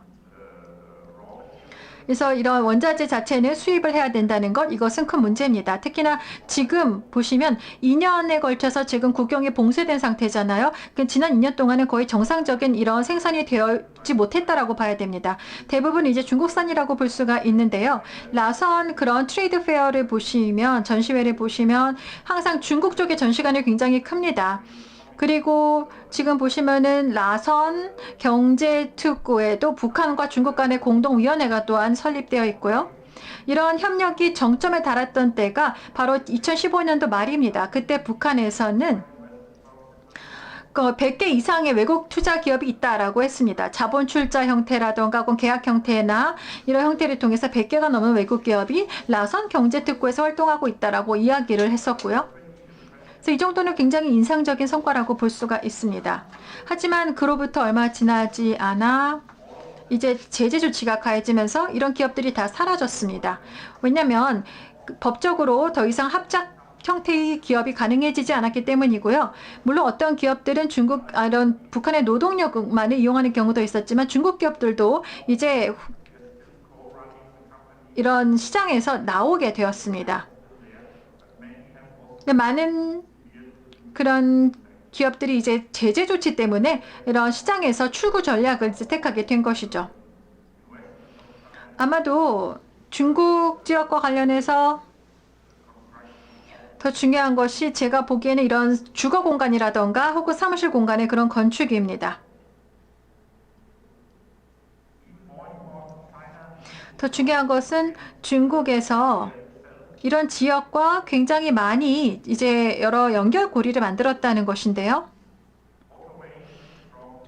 그래서 이런 원자재 자체는 수입을 해야 된다는 것, 이것은 큰 문제입니다. 특히나 지금 보시면 2년에 걸쳐서 지금 국경이 봉쇄된 상태잖아요. 지난 2년 동안은 거의 정상적인 이런 생산이 되지 못했다라고 봐야 됩니다. 대부분 이제 중국산이라고 볼 수가 있는데요. 라선 그런 트레이드 페어를 보시면, 전시회를 보시면 항상 중국 쪽의 전시관이 굉장히 큽니다. 그리고 지금 보시면은 라선 경제특구에도 북한과 중국 간의 공동위원회가 또한 설립되어 있고요. 이런 협력이 정점에 달했던 때가 바로 2015년도 말입니다. 그때 북한에서는 100개 이상의 외국 투자 기업이 있다라고 했습니다. 자본 출자 형태라던가 혹은 계약 형태나 이런 형태를 통해서 100개가 넘는 외국 기업이 라선 경제특구에서 활동하고 있다라고 이야기를 했었고요. 그래서 이 정도는 굉장히 인상적인 성과라고 볼 수가 있습니다. 하지만 그로부터 얼마 지나지 않아 이제 제재 조치가 가해지면서 이런 기업들이 다 사라졌습니다. 왜냐하면 법적으로 더 이상 합작 형태의 기업이 가능해지지 않았기 때문이고요. 물론 어떤 기업들은 이런 북한의 노동력만을 이용하는 경우도 있었지만 중국 기업들도 이제 이런 시장에서 나오게 되었습니다. 많은 그런 기업들이 이제 제재 조치 때문에 이런 시장에서 출구 전략을 택하게 된 것이죠. 아마도 중국 지역과 관련해서 더 중요한 것이 제가 보기에는 이런 주거 공간이라던가 혹은 사무실 공간의 그런 건축입니다. 더 중요한 것은 중국에서 이런 지역과 굉장히 많이 이제 여러 연결고리를 만들었다는 것인데요.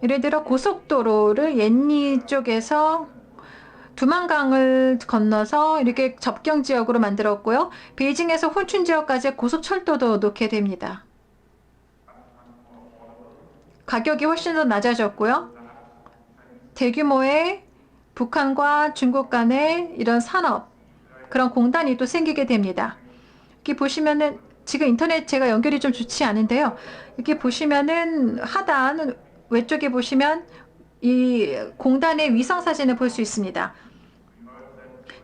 예를 들어 고속도로를 옌니 쪽에서 두만강을 건너서 이렇게 접경 지역으로 만들었고요. 베이징에서 훈춘 지역까지 고속철도도 놓게 됩니다. 가격이 훨씬 더 낮아졌고요. 대규모의 북한과 중국 간의 이런 산업, 그런 공단이 또 생기게 됩니다. 여기 보시면은 지금 인터넷 제가 연결이 좀 좋지 않은데요. 이렇게 보시면은 하단 왼쪽에 보시면 이 공단의 위성 사진을 볼 수 있습니다.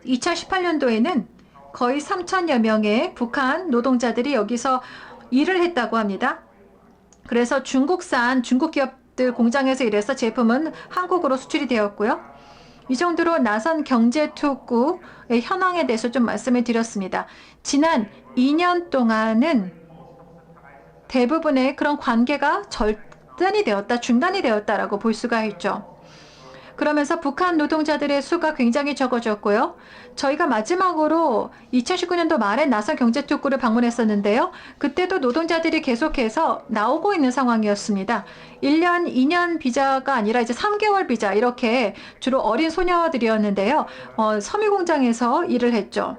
2018년도에는 거의 3,000여 명의 북한 노동자들이 여기서 일을 했다고 합니다. 그래서 중국산 중국 기업들 공장에서 일해서 제품은 한국으로 수출이 되었고요. 이 정도로 나선 경제특구의 현황에 대해서 좀 말씀을 드렸습니다. 지난 2년 동안은 대부분의 그런 관계가 중단이 되었다라고 볼 수가 있죠. 그러면서 북한 노동자들의 수가 굉장히 적어졌고요. 저희가 마지막으로 2019년도 말에 나선 경제특구를 방문했었는데요. 그때도 노동자들이 계속해서 나오고 있는 상황이었습니다. 1년, 2년 비자가 아니라 이제 3개월 비자 이렇게 주로 어린 소녀들이었는데요. 섬유 공장에서 일을 했죠.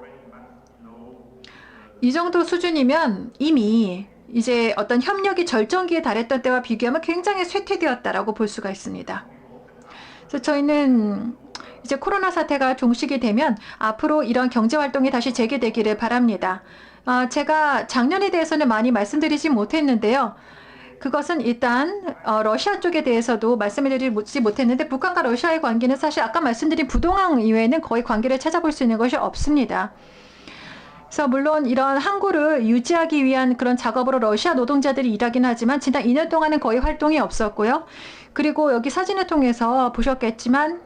이 정도 수준이면 이미 이제 어떤 협력이 절정기에 달했던 때와 비교하면 굉장히 쇠퇴되었다라고 볼 수가 있습니다. 그래서 저희는 이제 코로나 사태가 종식이 되면 앞으로 이런 경제 활동이 다시 재개되기를 바랍니다. 제가 작년에 대해서는 많이 말씀드리지 못했는데요. 그것은 일단 러시아 쪽에 대해서도 말씀을 드리지 못했는데 북한과 러시아의 관계는 사실 아까 말씀드린 부동항 이외에는 거의 관계를 찾아볼 수 있는 것이 없습니다. 그래서 물론 이런 항구를 유지하기 위한 그런 작업으로 러시아 노동자들이 일하긴 하지만 지난 2년 동안은 거의 활동이 없었고요. 그리고 여기 사진을 통해서 보셨겠지만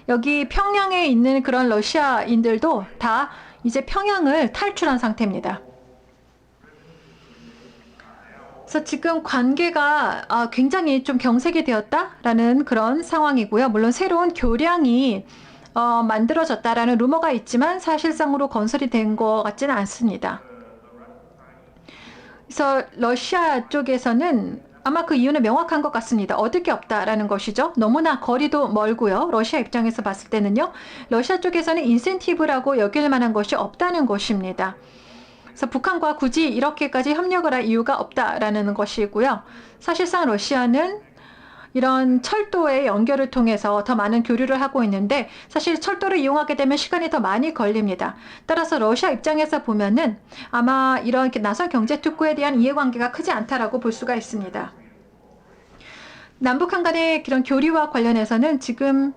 여기 평양에 있는 그런 러시아인들도 다 이제 평양을 탈출한 상태입니다. 그래서 지금 관계가 굉장히 좀 경색이 되었다라는 그런 상황이고요. 물론 새로운 교량이 만들어졌다라는 루머가 있지만 사실상으로 건설이 된 것 같지는 않습니다. 그래서 러시아 쪽에서는 아마 그 이유는 명확한 것 같습니다. 얻을 게 없다라는 것이죠. 너무나 거리도 멀고요. 러시아 입장에서 봤을 때는요. 러시아 쪽에서는 인센티브라고 여길 만한 것이 없다는 것입니다. 그래서 북한과 굳이 이렇게까지 협력을 할 이유가 없다라는 것이고요. 사실상 러시아는 이런 철도의 연결을 통해서 더 많은 교류를 하고 있는데 사실 철도를 이용하게 되면 시간이 더 많이 걸립니다. 따라서 러시아 입장에서 보면은 아마 이런 나선 경제 특구에 대한 이해관계가 크지 않다라고 볼 수가 있습니다. 남북한 간의 그런 교류와 관련해서는 지금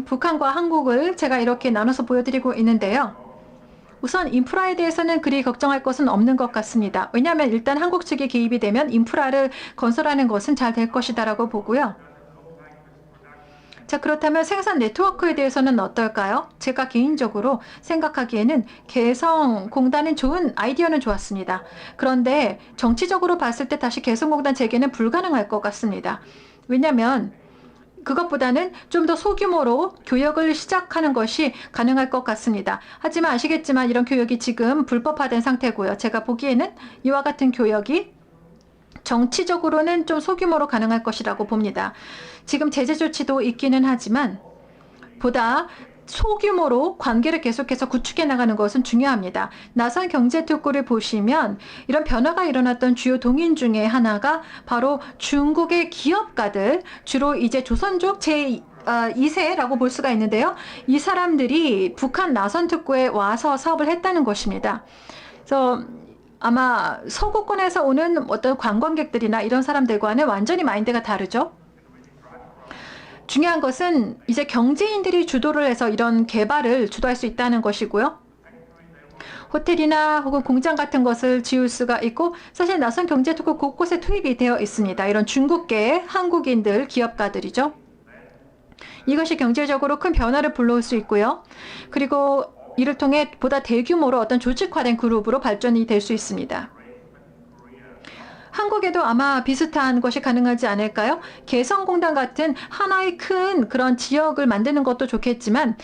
북한과 한국을 제가 이렇게 나눠서 보여드리고 있는데요. 우선 인프라에 대해서는 그리 걱정할 것은 없는 것 같습니다. 왜냐하면 일단 한국 측이 개입이 되면 인프라를 건설하는 것은 잘 될 것이다라고 보고요. 자, 그렇다면 생산 네트워크에 대해서는 어떨까요? 제가 개인적으로 생각하기에는 개성공단은 좋은 아이디어는 좋았습니다. 그런데 정치적으로 봤을 때 다시 개성공단 재개는 불가능할 것 같습니다. 왜냐하면 그것보다는 좀 더 소규모로 교역을 시작하는 것이 가능할 것 같습니다. 하지만 아시겠지만 이런 교역이 지금 불법화된 상태고요. 제가 보기에는 이와 같은 교역이 정치적으로는 좀 소규모로 가능할 것이라고 봅니다. 지금 제재 조치도 있기는 하지만 보다 소규모로 관계를 계속해서 구축해 나가는 것은 중요합니다. 나선 경제특구를 보시면 이런 변화가 일어났던 주요 동인 중에 하나가 바로 중국의 기업가들, 주로 이제 조선족 제2세라고 볼 수가 있는데요. 이 사람들이 북한 나선 특구에 와서 사업을 했다는 것입니다. 그래서 아마 서구권에서 오는 어떤 관광객들이나 이런 사람들과는 완전히 마인드가 다르죠. 중요한 것은 이제 경제인들이 주도를 해서 이런 개발을 주도할 수 있다는 것이고요. 호텔이나 혹은 공장 같은 것을 지을 수가 있고 사실 나선 경제특구 곳곳에 투입이 되어 있습니다. 이런 중국계 한국인들 기업가들이죠. 이것이 경제적으로 큰 변화를 불러올 수 있고요. 그리고 이를 통해 보다 대규모로 어떤 조직화된 그룹으로 발전이 될 수 있습니다. 한국에도 아마 비슷한 것이 가능하지 않을까요? 개성공단 같은 하나의 큰 그런 지역을 만드는 것도 좋겠지만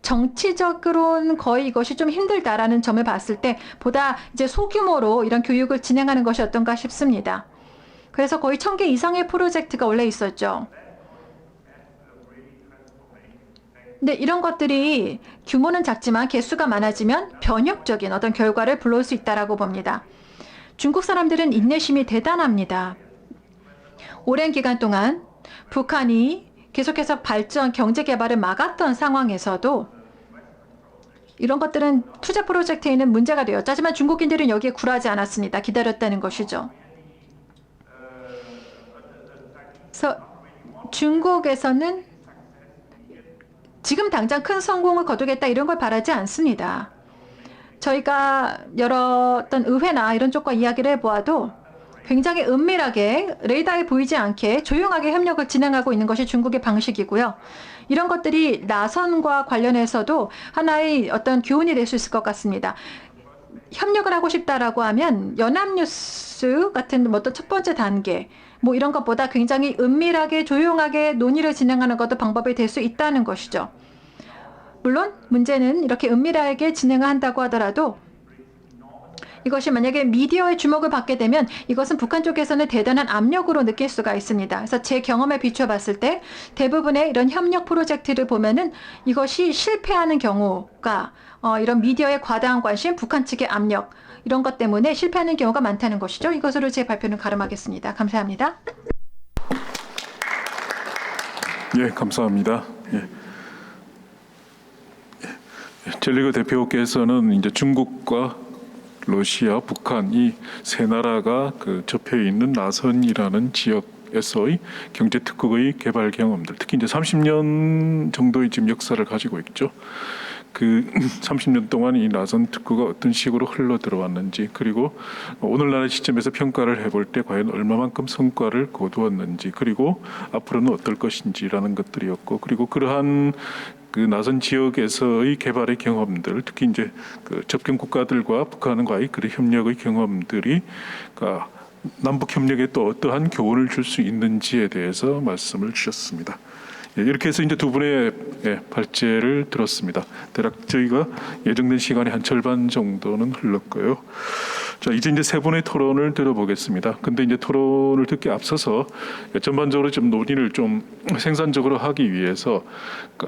정치적으로는 거의 이것이 좀 힘들다라는 점을 봤을 때 보다 이제 소규모로 이런 교육을 진행하는 것이 어떤가 싶습니다. 그래서 거의 1000개 이상의 프로젝트가 원래 있었죠. 근데 이런 것들이 규모는 작지만 개수가 많아지면 변혁적인 어떤 결과를 불러올 수 있다라고 봅니다. 중국 사람들은 인내심이 대단합니다. 오랜 기간 동안 북한이 계속해서 발전, 경제 개발을 막았던 상황에서도 이런 것들은 투자 프로젝트에는 문제가 되었죠. 하지만 중국인들은 여기에 굴하지 않았습니다. 기다렸다는 것이죠. 그래서 중국에서는 지금 당장 큰 성공을 거두겠다 이런 걸 바라지 않습니다. 저희가 여러 어떤 의회나 이런 쪽과 이야기를 해보아도 굉장히 은밀하게 레이더에 보이지 않게 조용하게 협력을 진행하고 있는 것이 중국의 방식이고요. 이런 것들이 나선과 관련해서도 하나의 어떤 교훈이 될 수 있을 것 같습니다. 협력을 하고 싶다라고 하면 연합뉴스 같은 뭐 어떤 첫 번째 단계 뭐 이런 것보다 굉장히 은밀하게 조용하게 논의를 진행하는 것도 방법이 될 수 있다는 것이죠. 물론 문제는 이렇게 은밀하게 진행을 한다고 하더라도 이것이 만약에 미디어의 주목을 받게 되면 이것은 북한 쪽에서는 대단한 압력으로 느낄 수가 있습니다. 그래서 제 경험에 비춰봤을 때 대부분의 이런 협력 프로젝트를 보면은 이것이 실패하는 경우가 이런 미디어의 과다한 관심, 북한 측의 압력 이런 것 때문에 실패하는 경우가 많다는 것이죠. 이것으로 제 발표는 가름하겠습니다. 감사합니다. 예, 감사합니다. 예. 젤리그 대표께서는 이제 중국과 러시아, 북한 이 세 나라가 그 접해 있는 나선이라는 지역에서의 경제 특区의 개발 경험들, 특히 이제 30년 정도의 지금 역사를 가지고 있죠. 그 30년 동안 이 나선 특区가 어떤 식으로 흘러 들어왔는지, 그리고 오늘날의 시점에서 평가를 해볼 때 과연 얼마만큼 성과를 거두었는지, 그리고 앞으로는 어떨 것인지라는 것들이었고, 그리고 그러한 그 나선 지역에서의 개발의 경험들, 특히 이제 그 접경 국가들과 북한과의 그 협력의 경험들이 남북 협력에 또 어떠한 교훈을 줄 수 있는지에 대해서 말씀을 주셨습니다. 예, 이렇게 해서 이제 두 분의 발제를 들었습니다. 대략 저희가 예정된 시간의 한 절반 정도는 흘렀고요. 자, 이제 세 분의 토론을 들어보겠습니다. 근데 이제 토론을 듣기 앞서서 전반적으로 좀 논의를 좀 생산적으로 하기 위해서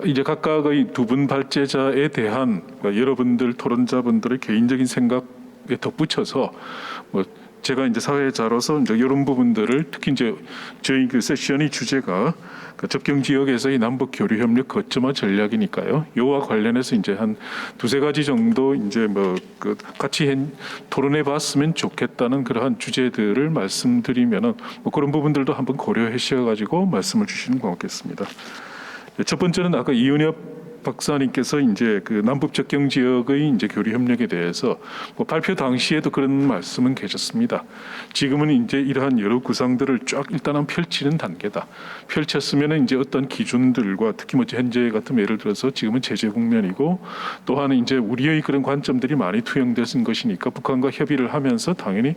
이제 각각의 두 분 발제자에 대한 여러분들 토론자분들의 개인적인 생각에 덧붙여서 제가 이제 사회자로서 이제 이런 부분들을 특히 이제 저희 그 세션의 주제가 그 접경 지역에서의 남북 교류 협력 거점화 전략이니까요. 이와 관련해서 이제 한 두세 가지 정도 이제 그 같이 토론해 봤으면 좋겠다는 그러한 주제들을 말씀드리면은 그런 부분들도 한번 고려해 주셔 가지고 말씀을 주시면 고맙겠습니다. 첫 번째는 아까 이은엽 박사님께서 이제 그 남북 접경 지역의 이제 교류 협력에 대해서 발표 당시에도 그런 말씀은 계셨습니다. 지금은 이제 이러한 여러 구상들을 쫙 일단은 펼치는 단계다. 펼쳤으면은 이제 어떤 기준들과 특히 현재 같은 예를 들어서 지금은 제재 국면이고 또한 이제 우리의 그런 관점들이 많이 투영되는 것이니까 북한과 협의를 하면서 당연히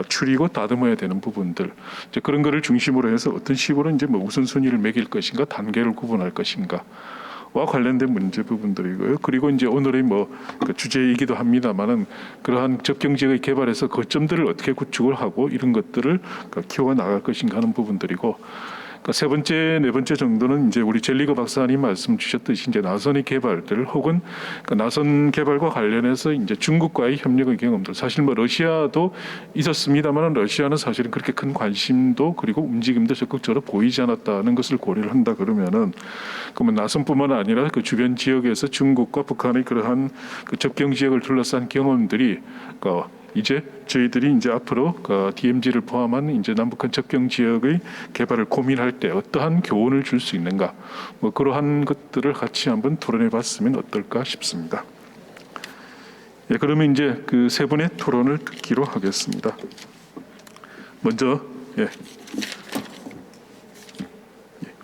추리고 다듬어야 되는 부분들 이제 그런 거를 중심으로 해서 어떤 식으로 이제 우선순위를 매길 것인가 단계를 구분할 것인가. 와 관련된 문제 부분들이고요. 그리고 이제 오늘의 그 주제이기도 합니다만은 그러한 접경 지역의 개발에서 거점들을 어떻게 구축을 하고 이런 것들을 키워 나갈 것인가 하는 부분들이고. 세 번째, 네 번째 정도는 이제 우리 젤리거 박사님 말씀 주셨듯이 이제 나선의 개발들 혹은 나선 개발과 관련해서 이제 중국과의 협력의 경험들 사실 러시아도 있었습니다만 러시아는 사실은 그렇게 큰 관심도 그리고 움직임도 적극적으로 보이지 않았다는 것을 고려를 한다 그러면은 그러면 나선뿐만 아니라 그 주변 지역에서 중국과 북한의 그러한 그 접경 지역을 둘러싼 경험들이 이제 저희들이 이제 앞으로 그 DMZ를 포함한 이제 남북한 접경 지역의 개발을 고민할 때 어떠한 교훈을 줄 수 있는가, 그러한 것들을 같이 한번 토론해봤으면 어떨까 싶습니다. 예, 그러면 이제 그 세 분의 토론을 듣기로 하겠습니다. 먼저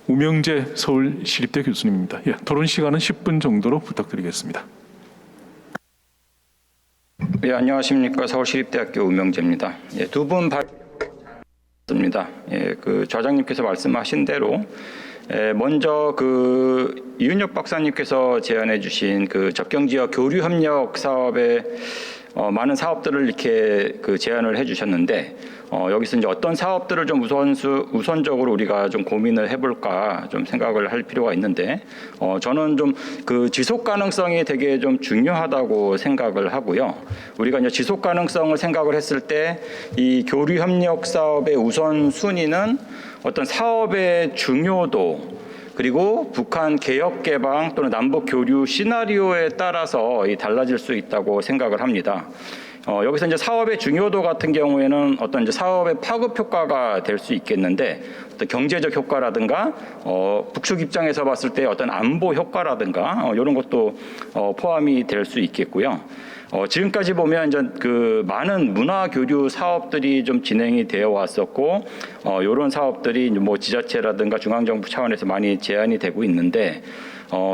우명재 서울시립대 교수님입니다. 예, 토론 시간은 10분 정도로 부탁드리겠습니다. 네, 안녕하십니까. 서울시립대학교 우명재입니다. 예, 두 분 발표입니다. 예, 그 좌장님께서 말씀하신 대로 먼저 그 이은혁 박사님께서 제안해 주신 그 접경지역 교류 협력 사업에 많은 사업들을 이렇게 그 제안을 해주셨는데 여기서 이제 어떤 사업들을 좀 우선적으로 우리가 좀 고민을 해볼까 좀 생각을 할 필요가 있는데 저는 좀 그 지속 가능성이 되게 좀 중요하다고 생각을 하고요. 우리가 이제 지속 가능성을 생각을 했을 때 이 교류 협력 사업의 우선 순위는 어떤 사업의 중요도 그리고 북한 개혁 개방 또는 남북 교류 시나리오에 따라서 달라질 수 있다고 생각을 합니다. 여기서 이제 사업의 중요도 같은 경우에는 어떤 이제 사업의 파급 효과가 될 수 있겠는데 어떤 경제적 효과라든가 북측 입장에서 봤을 때 어떤 안보 효과라든가 이런 것도 포함이 될 수 있겠고요. 지금까지 보면 이제 그 많은 문화 교류 사업들이 좀 진행이 되어 왔었고, 이런 사업들이 뭐 지자체라든가 중앙정부 차원에서 많이 제안이 되고 있는데,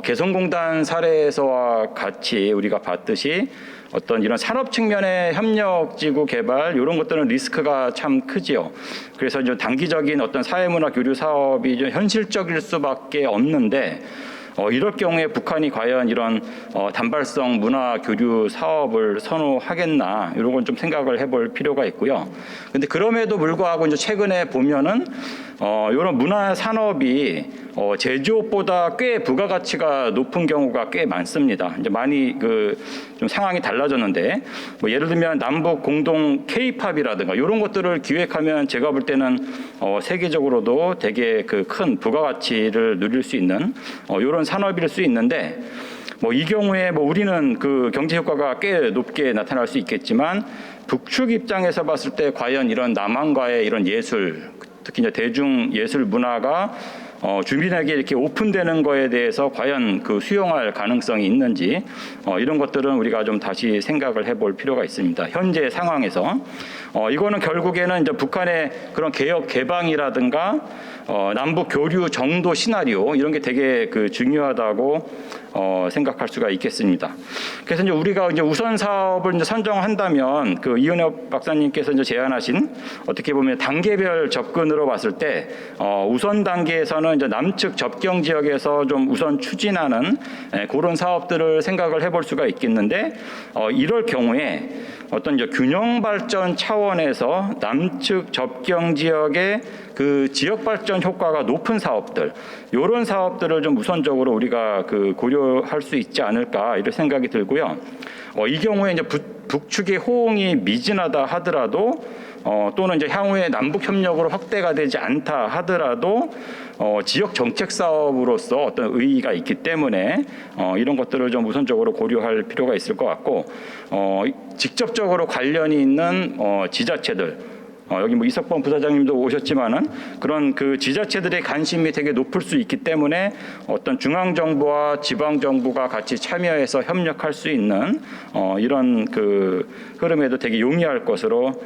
개성공단 사례에서와 같이 우리가 봤듯이 어떤 이런 산업 측면의 협력지구 개발 이런 것들은 리스크가 참 크지요. 그래서 이제 단기적인 어떤 사회문화 교류 사업이 좀 현실적일 수밖에 없는데 이럴 경우에 북한이 과연 이런 단발성 문화 교류 사업을 선호하겠나 이런 건 좀 생각을 해볼 필요가 있고요. 근데 그럼에도 불구하고 이제 최근에 보면은 이런 문화 산업이 제조업보다 꽤 부가가치가 높은 경우가 꽤 많습니다. 이제 많이 좀 상황이 달라졌는데 뭐 예를 들면 남북 공동 K-팝이라든가 이런 것들을 기획하면 제가 볼 때는 세계적으로도 되게 큰 부가가치를 누릴 수 있는 이런 산업일 수 있는데 뭐 이 경우에 뭐 우리는 경제 효과가 꽤 높게 나타날 수 있겠지만 북측 입장에서 봤을 때 과연 이런 남한과의 이런 예술 특히 이제 대중 예술 문화가 주민에게 이렇게 오픈되는 거에 대해서 과연 수용할 가능성이 있는지 이런 것들은 우리가 좀 다시 생각을 해볼 필요가 있습니다. 현재 상황에서 이거는 결국에는 이제 북한의 그런 개혁 개방이라든가 남북 교류 정도 시나리오 이런 게 되게 중요하다고 생각할 수가 있겠습니다. 그래서 이제 우리가 이제 우선 사업을 이제 선정한다면 이은혁 박사님께서 이제 제안하신 어떻게 보면 단계별 접근으로 봤을 때 우선 단계에서는 이제 남측 접경 지역에서 좀 우선 추진하는 그런 사업들을 생각을 해볼 수가 있겠는데 이럴 경우에 어떤 이제 균형 발전 차원에서 남측 접경 지역의 지역 발전 효과가 높은 사업들, 이런 사업들을 좀 우선적으로 우리가 고려할 수 있지 않을까 이런 생각이 들고요. 이 경우에 이제 북측의 호응이 미진하다 하더라도 또는 이제 향후에 남북 협력으로 확대가 되지 않다 하더라도 지역 정책 사업으로서 어떤 의의가 있기 때문에 이런 것들을 좀 우선적으로 고려할 필요가 있을 것 같고 직접적으로 관련이 있는 지자체들 여기 뭐 이석범 부사장님도 오셨지만은 그런 지자체들의 관심이 되게 높을 수 있기 때문에 어떤 중앙 정부와 지방 정부가 같이 참여해서 협력할 수 있는 이런 흐름에도 되게 용이할 것으로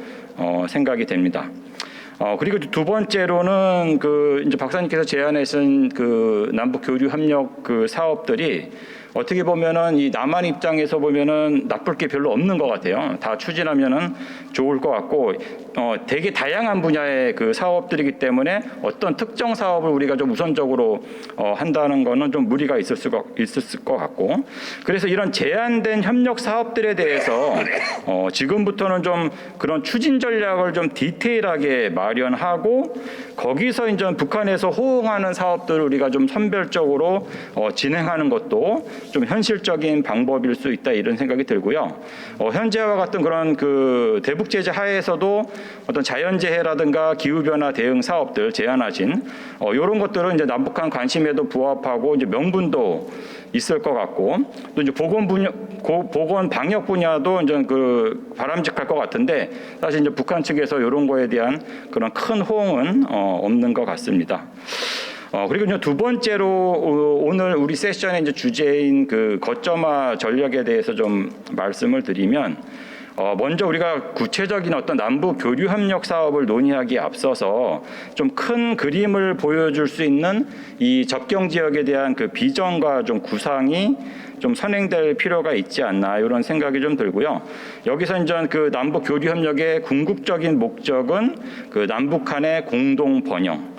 생각이 됩니다. 그리고 두 번째로는 이제 박사님께서 제안하신 남북 교류 협력 사업들이 어떻게 보면은 이 남한 입장에서 보면은 나쁠 게 별로 없는 것 같아요. 다 추진하면은 좋을 것 같고, 되게 다양한 분야의 사업들이기 때문에 어떤 특정 사업을 우리가 좀 우선적으로 한다는 거는 좀 무리가 있을 것 같고, 그래서 이런 제한된 협력 사업들에 대해서 지금부터는 좀 그런 추진 전략을 좀 디테일하게 마련하고 거기서 이제 북한에서 호응하는 사업들을 우리가 좀 선별적으로 진행하는 것도 좀 현실적인 방법일 수 있다 이런 생각이 들고요. 현재와 같은 그런 대북 제재 하에서도 어떤 자연재해라든가 기후변화 대응 사업들 제안하신 이런 것들은 이제 남북한 관심에도 부합하고 이제 명분도 있을 것 같고 또 이제 보건 방역 분야도 이제 바람직할 것 같은데 사실 이제 북한 측에서 이런 거에 대한 그런 큰 호응은 없는 것 같습니다. 그리고 이제 두 번째로 오늘 우리 세션의 이제 주제인 거점화 전략에 대해서 좀 말씀을 드리면 먼저 우리가 구체적인 어떤 남북 교류 협력 사업을 논의하기에 앞서서 좀 큰 그림을 보여줄 수 있는 이 접경 지역에 대한 비전과 좀 구상이 좀 선행될 필요가 있지 않나 이런 생각이 좀 들고요. 여기서 이제 남북 교류 협력의 궁극적인 목적은 남북한의 공동 번영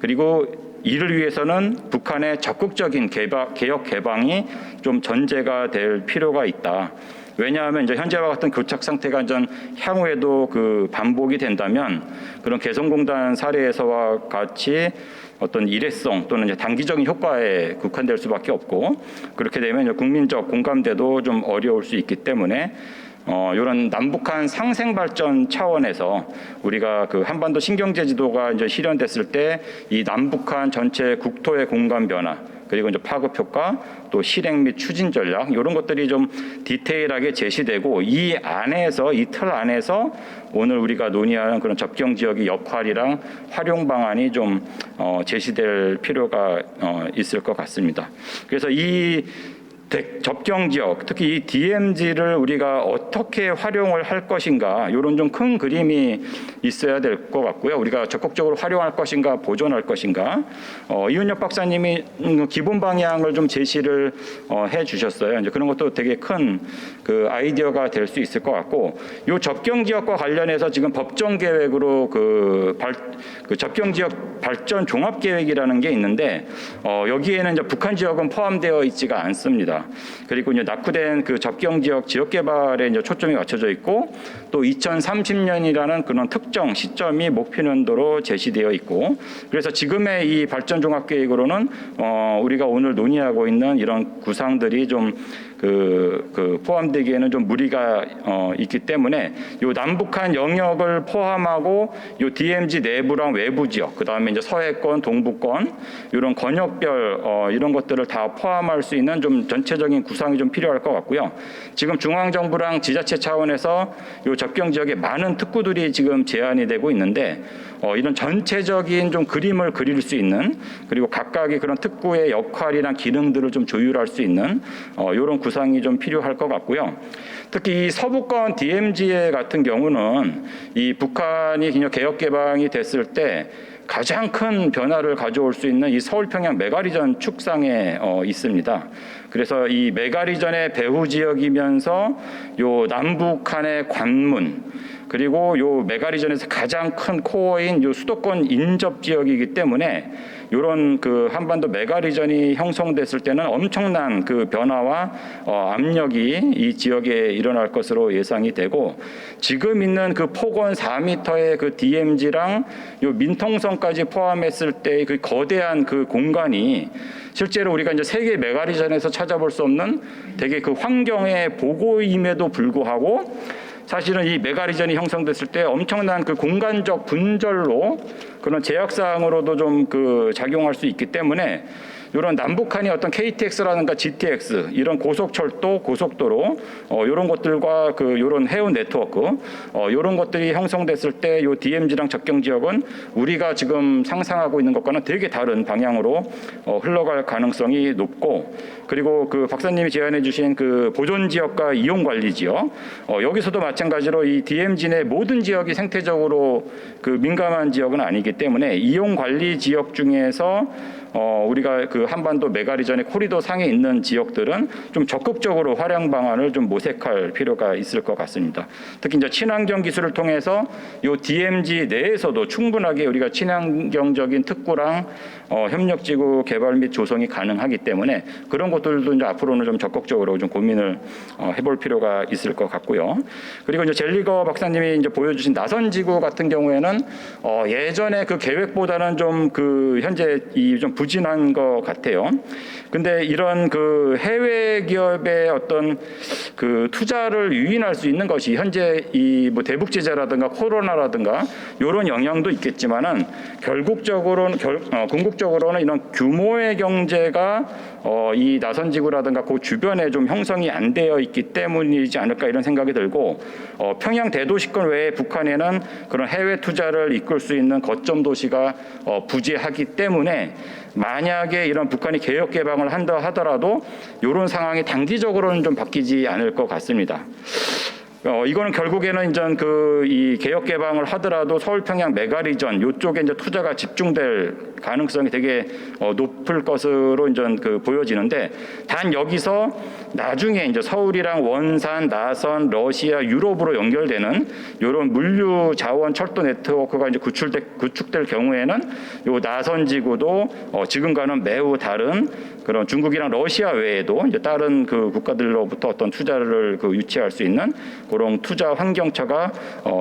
그리고 이를 위해서는 북한의 적극적인 개혁 개방이 좀 전제가 될 필요가 있다. 왜냐하면 이제 현재와 같은 교착 상태가 이제 향후에도 반복이 된다면 그런 개성공단 사례에서와 같이 어떤 일회성 또는 이제 단기적인 효과에 국한될 수밖에 없고 그렇게 되면 이제 국민적 공감대도 좀 어려울 수 있기 때문에 이런 남북한 상생 발전 차원에서 우리가 한반도 신경제 지도가 이제 실현됐을 때 이 남북한 전체 국토의 공간 변화 그리고 이제 파급 효과 또 실행 및 추진 전략 이런 것들이 좀 디테일하게 제시되고 이 틀 안에서 오늘 우리가 논의하는 그런 접경 지역의 역할이랑 활용 방안이 좀 제시될 필요가 있을 것 같습니다. 그래서 이 접경 지역, 특히 이 DMZ를 우리가 어떻게 활용을 할 것인가, 이런 좀 큰 그림이 있어야 될 것 같고요. 우리가 적극적으로 활용할 것인가, 보존할 것인가. 이윤혁 박사님이 기본 방향을 좀 제시를 해 주셨어요. 이제 그런 것도 되게 큰 그 아이디어가 될 수 있을 것 같고, 이 접경 지역과 관련해서 지금 법정 계획으로 그 접경 지역 발전 종합 계획이라는 게 있는데, 여기에는 이제 북한 지역은 포함되어 있지가 않습니다. 그리고 이제 낙후된 그 접경 지역 지역 개발에 이제 초점이 맞춰져 있고, 또 2030년이라는 그런 특정 시점이 목표 년도로 제시되어 있고, 그래서 지금의 이 발전 종합 계획으로는 우리가 오늘 논의하고 있는 이런 구상들이 좀 포함되기에는 좀 무리가 있기 때문에 요 남북한 영역을 포함하고 요 DMZ 내부랑 외부 지역, 그 다음에 이제 서해권, 동부권 이런 권역별 이런 것들을 다 포함할 수 있는 좀 전체적인 구상이 좀 필요할 것 같고요. 지금 중앙 정부랑 지자체 차원에서 요 접경 지역에 많은 특구들이 지금 제안이 되고 있는데, 이런 전체적인 좀 그림을 그릴 수 있는, 그리고 각각의 그런 특구의 역할이랑 기능들을 좀 조율할 수 있는 이런 구상이 좀 필요할 것 같고요. 특히 이 서부권 DMZ 같은 경우는 이 북한이 개혁 개방이 됐을 때 가장 큰 변화를 가져올 수 있는 이 서울평양 메가리전 축상에 있습니다. 그래서 이 메가리전의 배후 지역이면서 요 남북한의 관문, 그리고 요 메가리전에서 가장 큰 코어인 요 수도권 인접 지역이기 때문에 이런 그 한반도 메가리전이 형성됐을 때는 엄청난 그 변화와 압력이 이 지역에 일어날 것으로 예상이 되고, 지금 있는 그 폭원 4m의 그 DMZ랑 요 민통선까지 포함했을 때 그 거대한 그 공간이 실제로 우리가 이제 세계 메가리전에서 찾아볼 수 없는 되게 그 환경의 보고임에도 불구하고 사실은 이 메가리전이 형성됐을 때 엄청난 그 공간적 분절로 그런 제약사항으로도 좀 그 작용할 수 있기 때문에 이런 남북한이 어떤 KTX라든가 GTX 이런 고속철도, 고속도로 이런 것들과 그 이런 해운 네트워크 이런 것들이 형성됐을 때 이 DMZ랑 접경 지역은 우리가 지금 상상하고 있는 것과는 되게 다른 방향으로 흘러갈 가능성이 높고, 그리고 그 박사님이 제안해 주신 그 보존 지역과 이용 관리 지역 여기서도 마찬가지로 이 DMZ 내 모든 지역이 생태적으로 그 민감한 지역은 아니기 때문에 이용 관리 지역 중에서 우리가 그 한반도 메가리전의 코리도 상에 있는 지역들은 좀 적극적으로 활용 방안을 좀 모색할 필요가 있을 것 같습니다. 특히 이제 친환경 기술을 통해서 이 DMZ 내에서도 충분하게 우리가 친환경적인 특구랑 협력지구 개발 및 조성이 가능하기 때문에 그런 것들도 이제 앞으로는 좀 적극적으로 좀 고민을 해볼 필요가 있을 것 같고요. 그리고 이제 젤리거 박사님이 이제 보여주신 나선지구 같은 경우에는 예전에 그 계획보다는 좀 그 현재 이 좀 부진한 것 같아요. 근데 이런 그 해외 기업의 어떤 그 투자를 유인할 수 있는 것이 현재 이 뭐 대북 제재라든가 코로나라든가 이런 영향도 있겠지만은 궁극적으로는 이런 규모의 경제가 이 나선지구라든가 그 주변에 좀 형성이 안 되어 있기 때문이지 않을까 이런 생각이 들고, 평양 대도시권 외에 북한에는 그런 해외 투자를 이끌 수 있는 거점 도시가 부재하기 때문에 만약에 이런 북한이 개혁 개방을 한다 하더라도 이런 상황이 단기적으로는 좀 바뀌지 않을 것 같습니다. 이거는 결국에는 이제 이 개혁 개방을 하더라도 서울 평양 메가리전 요쪽에 이제 투자가 집중될 가능성이 되게 높을 것으로 이제 보여지는데, 단 여기서 나중에 이제 서울이랑 원산, 나선, 러시아, 유럽으로 연결되는 이런 물류 자원 철도 네트워크가 이제 구축될 경우에는 요 나선 지구도 지금과는 매우 다른 그런 중국이랑 러시아 외에도 이제 다른 그 국가들로부터 어떤 투자를 그 유치할 수 있는 그런 투자 환경처가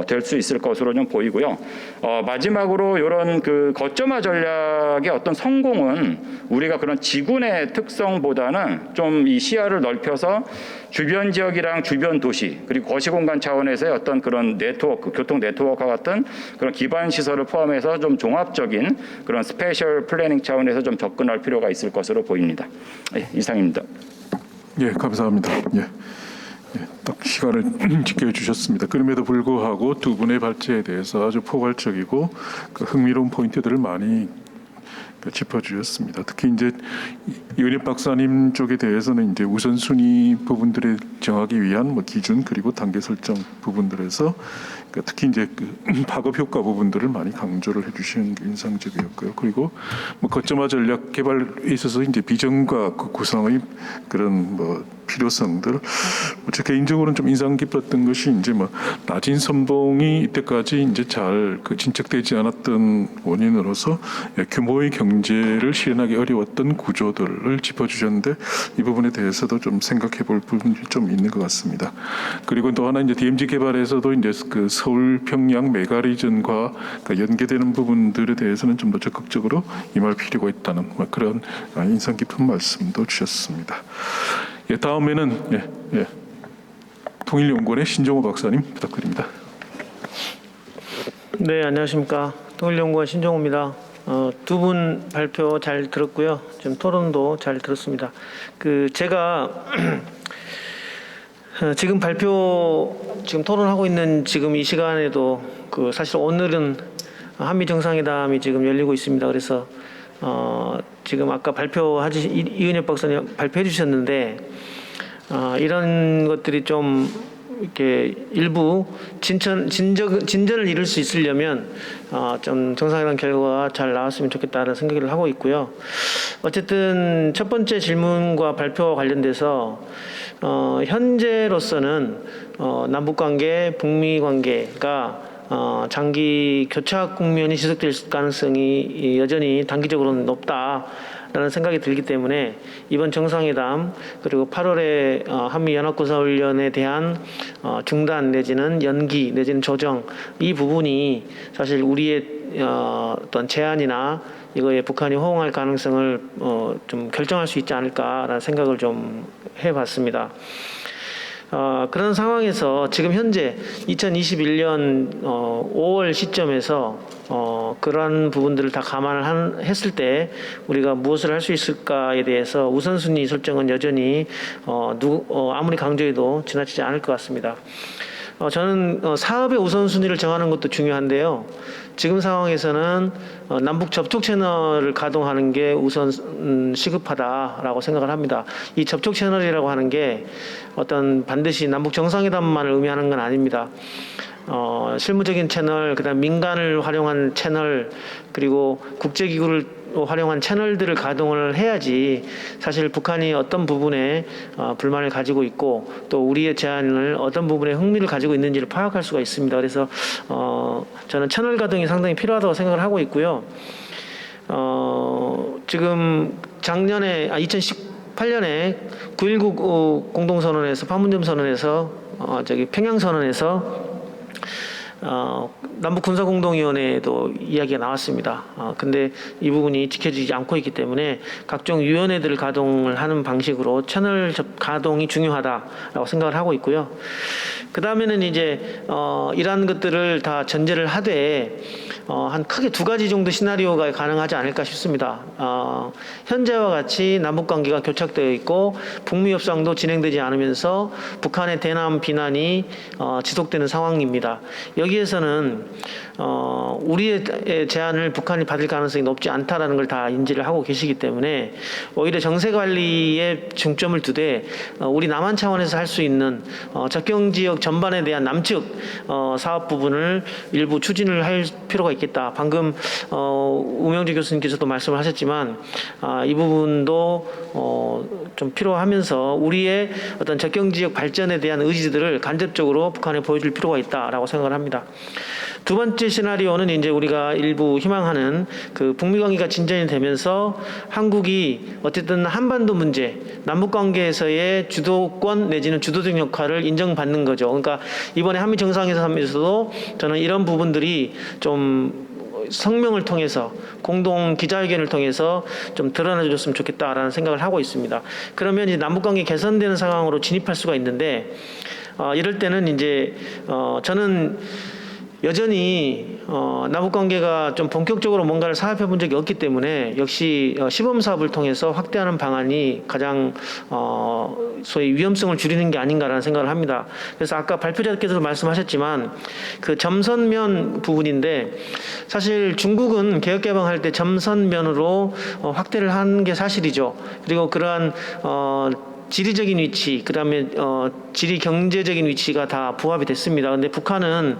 될 수 있을 것으로 좀 보이고요. 마지막으로 이런 그 거점화 전략의 어떤 성공은 우리가 그런 지구내 특성보다는 좀 이 시야를 넓혀서 주변 지역이랑 주변 도시 그리고 거시공간 차원에서의 어떤 그런 네트워크, 교통 네트워크와 같은 그런 기반 시설을 포함해서 좀 종합적인 그런 스페셜 플래닝 차원에서 좀 접근할 필요가 있을 것으로 보입니다. 이상입니다. 예, 감사합니다. 예, 딱 시간을 지켜주셨습니다. 그럼에도 불구하고 두 분의 발제에 대해서 아주 포괄적이고 그 흥미로운 포인트들을 많이 짚어주셨습니다. 특히 이제 이은엽 박사님 쪽에 대해서는 이제 우선순위 부분들을 정하기 위한 뭐 기준 그리고 단계 설정 부분들에서 특히 이제 그 파급 효과 부분들을 많이 강조를 해주시는 게 인상적이었고요. 그리고 뭐 거점화 전략 개발에 있어서 이제 비전과 그 구상의 그런 뭐 필요성들, 제 개인적으로는 좀 인상 깊었던 것이 이제 뭐 낮은 선봉이 이때까지 이제 잘 그 진척되지 않았던 원인으로서 규모의 경제를 실현하기 어려웠던 구조들을 짚어주셨는데 이 부분에 대해서도 좀 생각해볼 부분이 좀 있는 것 같습니다. 그리고 또 하나 이제 DMZ 개발에서도 이제 그 서울 평양 메가리전과 연계되는 부분들에 대해서는 좀 더 적극적으로 임할 필요가 있다는 뭐 그런 인상 깊은 말씀도 주셨습니다. 예, 다음에는 통일연구원의 신종호 박사님 부탁드립니다. 네, 안녕하십니까. 통일연구원 신종호입니다. 두 분 발표 잘 들었고요. 좀 토론도 잘 들었습니다. 제가 지금 토론하고 있는 지금 이 시간에도 사실 오늘은 한미 정상회담이 지금 열리고 있습니다. 그래서 지금 아까 이은엽 박사님 발표해 주셨는데 이런 것들이 좀 이렇게 일부 진전을 이룰 수 있으려면 좀 정상회담 결과가 잘 나왔으면 좋겠다는 생각을 하고 있고요. 어쨌든 첫 번째 질문과 발표와 관련돼서 현재로서는 남북관계, 북미관계가 장기 교착 국면이 지속될 가능성이 여전히 단기적으로는 높다라는 생각이 들기 때문에 이번 정상회담 그리고 8월에 한미연합군사훈련에 대한 중단 내지는 연기 내지는 조정 이 부분이 사실 우리의 어떤 제안이나 이거에 북한이 호응할 가능성을 좀 결정할 수 있지 않을까라는 생각을 좀 해봤습니다. 그런 상황에서 지금 현재 2021년 5월 시점에서 그러한 부분들을 다 감안을 했을 때 우리가 무엇을 할 수 있을까에 대해서 우선순위 설정은 여전히 아무리 강조해도 지나치지 않을 것 같습니다. 저는 사업의 우선순위를 정하는 것도 중요한데요. 지금 상황에서는 남북 접촉 채널을 가동하는 게 우선 시급하다라고 생각을 합니다. 이 접촉 채널이라고 하는 게 어떤 반드시 남북 정상회담만을 의미하는 건 아닙니다. 실무적인 채널, 그다음 민간을 활용한 채널, 그리고 국제기구를 활용한 채널들을 가동을 해야지 사실 북한이 어떤 부분에 불만을 가지고 있고 또 우리의 제안을 어떤 부분에 흥미를 가지고 있는지를 파악할 수가 있습니다. 그래서 저는 채널 가동이 상당히 필요하다고 생각을 하고 있고요. 지금 작년에 2018년에 9.19 공동선언에서 판문점 선언에서 평양선언에서 남북 군사공동위원회에도 이야기가 나왔습니다. 근데 이 부분이 지켜지지 않고 있기 때문에 각종 위원회들을 가동을 하는 방식으로 채널 가동이 중요하다라고 생각을 하고 있고요. 그 다음에는 이제 이러한 것들을 다 전제를 하되 한 크게 두 가지 정도 시나리오가 가능하지 않을까 싶습니다. 현재와 같이 남북 관계가 교착되어 있고 북미 협상도 진행되지 않으면서 북한의 대남 비난이 지속되는 상황입니다. 여기에서는 우리의 제안을 북한이 받을 가능성이 높지 않다라는 걸 다 인지를 하고 계시기 때문에 오히려 정세 관리에 중점을 두되 우리 남한 차원에서 할 수 있는 접경 지역 전반에 대한 남측 사업 부분을 일부 추진을 할 필요가 있겠다. 방금 우명재 교수님께서도 말씀을 하셨지만 이 부분도 좀 필요하면서 우리의 어떤 접경 지역 발전에 대한 의지들을 간접적으로 북한에 보여줄 필요가 있다라고 생각을 합니다. 두 번째 시나리오는 이제 우리가 일부 희망하는 북미 관계가 진전이 되면서 한국이 어쨌든 한반도 문제, 남북 관계에서의 주도권 내지는 주도적 역할을 인정받는 거죠. 그러니까 이번에 한미 정상회담에서도 저는 이런 부분들이 좀 성명을 통해서 공동 기자회견을 통해서 좀 드러나줬으면 좋겠다라는 생각을 하고 있습니다. 그러면 이제 남북 관계 개선되는 상황으로 진입할 수가 있는데 이럴 때는 이제 저는 여전히 남북 관계가 좀 본격적으로 뭔가를 사업해 본 적이 없기 때문에 역시 시범 사업을 통해서 확대하는 방안이 가장 소위 위험성을 줄이는 게 아닌가라는 생각을 합니다. 그래서 아까 발표자께서도 말씀하셨지만 그 점선면 부분인데 사실 중국은 개혁 개방할 때 점선면으로 확대를 한 게 사실이죠. 그리고 그러한 지리적인 위치, 그다음에 지리 경제적인 위치가 다 부합이 됐습니다. 근데 북한은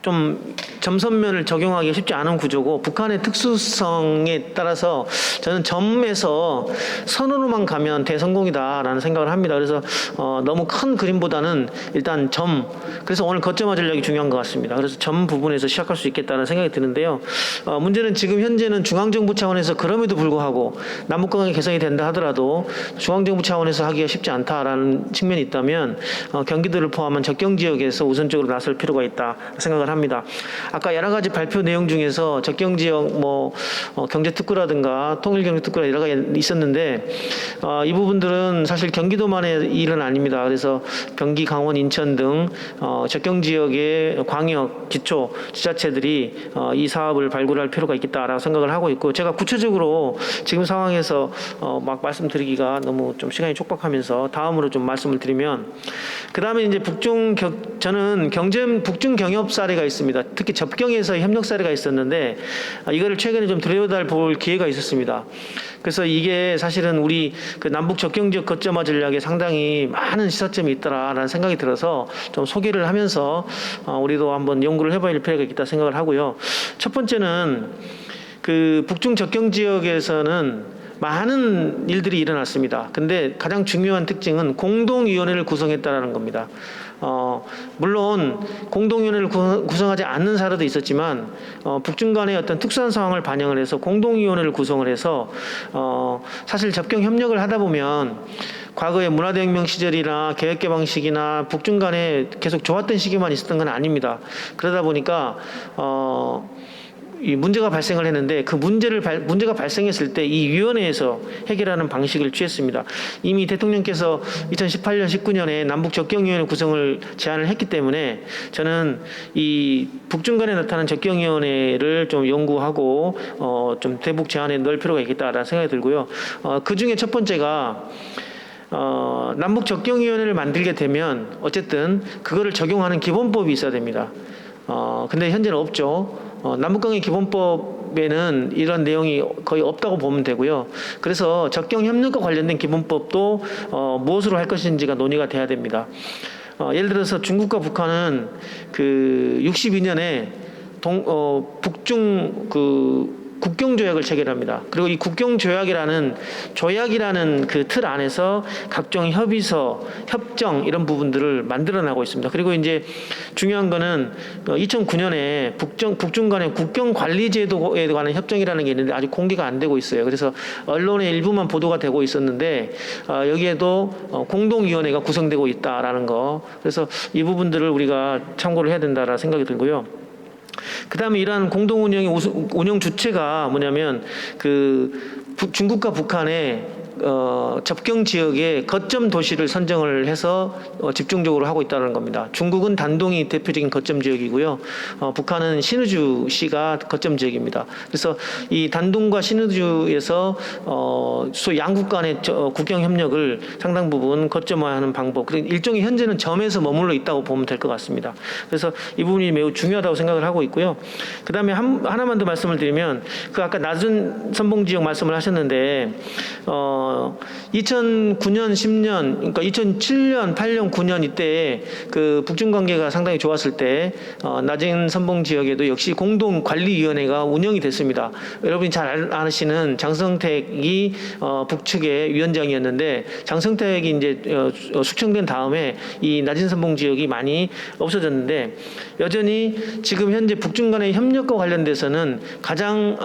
좀 점선면을 적용하기 쉽지 않은 구조고 북한의 특수성에 따라서 저는 점에서 선으로만 가면 대성공이다라는 생각을 합니다. 그래서 너무 큰 그림보다는 일단 점, 그래서 오늘 거점화 전략이 중요한 것 같습니다. 그래서 점 부분에서 시작할 수 있겠다는 생각이 드는데요. 문제는 지금 현재는 중앙정부 차원에서 그럼에도 불구하고 남북관계 개선이 된다 하더라도 중앙정부 차원에서 하기가 쉽지 않다라는 측면이 있다면 경기도를 포함한 적경지역에서 우선적으로 나설 필요가 있다 생각을 합니다. 아까 여러 가지 발표 내용 중에서 적경지역 경제특구라든가 통일경제특구라 여러 가지 있었는데 이 부분들은 사실 경기도만의 일은 아닙니다. 그래서 경기, 강원, 인천 등 적경지역의 광역, 기초, 지자체들이 이 사업을 발굴할 필요가 있겠다라고 생각을 하고 있고 제가 구체적으로 지금 상황에서 막 말씀드리기가 너무 좀 시간이 촉박하면서 다음으로 좀 말씀을 드리면 그 다음에 이제 저는 북중 경협 사례가 있습니다. 특히 접경에서 협력 사례가 있었는데 이거를 최근에 좀 들여다볼 기회가 있었습니다. 그래서 이게 사실은 우리 그 남북 접경지역 거점화 전략에 상당히 많은 시사점이 있다라는 생각이 들어서 좀 소개를 하면서 우리도 한번 연구를 해봐야 할 필요가 있다 생각을 하고요. 첫 번째는 그 북중 접경 지역에서는 많은 일들이 일어났습니다. 근데 가장 중요한 특징은 공동위원회를 구성했다라는 겁니다. 물론 공동위원회를 구성하지 않는 사례도 있었지만 북중 간의 어떤 특수한 상황을 반영을 해서 공동위원회를 구성을 해서 사실 접경 협력을 하다 보면 과거에 문화대혁명 시절이나 개혁개방 시기나 북중 간에 계속 좋았던 시기만 있었던 건 아닙니다. 그러다 보니까 이 문제가 발생을 했는데 그 문제가 발생했을 때 이 위원회에서 해결하는 방식을 취했습니다. 이미 대통령께서 2018년, 19년에 남북 접경위원회 구성을 제안을 했기 때문에 저는 이 북중 간에 나타난 접경위원회를 좀 연구하고 좀 대북 제안에 넣을 필요가 있겠다라는 생각이 들고요. 그 중에 첫 번째가 남북 접경위원회를 만들게 되면 어쨌든 그거를 적용하는 기본법이 있어야 됩니다. 근데 현재는 없죠. 남북관계 기본법에는 이런 내용이 거의 없다고 보면 되고요. 그래서 접경협력과 관련된 기본법도 무엇으로 할 것인지가 논의가 돼야 됩니다. 예를 들어서 중국과 북한은 그 62년에 북중 국경조약을 체결합니다. 그리고 이 국경조약이라는 그 틀 안에서 각종 협의서, 협정 이런 부분들을 만들어나고 있습니다. 그리고 이제 중요한 거는 2009년에 북중 간의 국경관리제도에 관한 협정이라는 게 있는데 아직 공개가 안 되고 있어요. 그래서 언론의 일부만 보도가 되고 있었는데 여기에도 공동위원회가 구성되고 있다라는 거. 그래서 이 부분들을 우리가 참고를 해야 된다라는 생각이 들고요. 그 다음에 이러한 공동운영의 운영 주체가 뭐냐면 중국과 북한의 접경 지역의 거점 도시를 선정을 해서 집중적으로 하고 있다는 겁니다. 중국은 단동이 대표적인 거점 지역이고요. 북한은 신의주시가 거점 지역입니다. 그래서 이 단동과 신의주에서 소위 양국 간의 국경 협력을 상당 부분 거점화하는 방법. 그리고 일종의 현재는 점에서 머물러 있다고 보면 될 것 같습니다. 그래서 이 부분이 매우 중요하다고 생각을 하고 있고요. 그 다음에 하나만 더 말씀을 드리면 아까 낮은 선봉 지역 말씀을 하셨는데 2009년, 10년, 그러니까 2007년, 8년, 9년 이때 그 북중 관계가 상당히 좋았을 때 낮은 선봉 지역에도 역시 공동관리위원회가 운영이 됐습니다. 여러분이 잘 아시는 장성택이 북측의 위원장이었는데 장성택이 이제 숙청된 다음에 이 낮은 선봉 지역이 많이 없어졌는데 여전히 지금 현재 북중 간의 협력과 관련돼서는 가장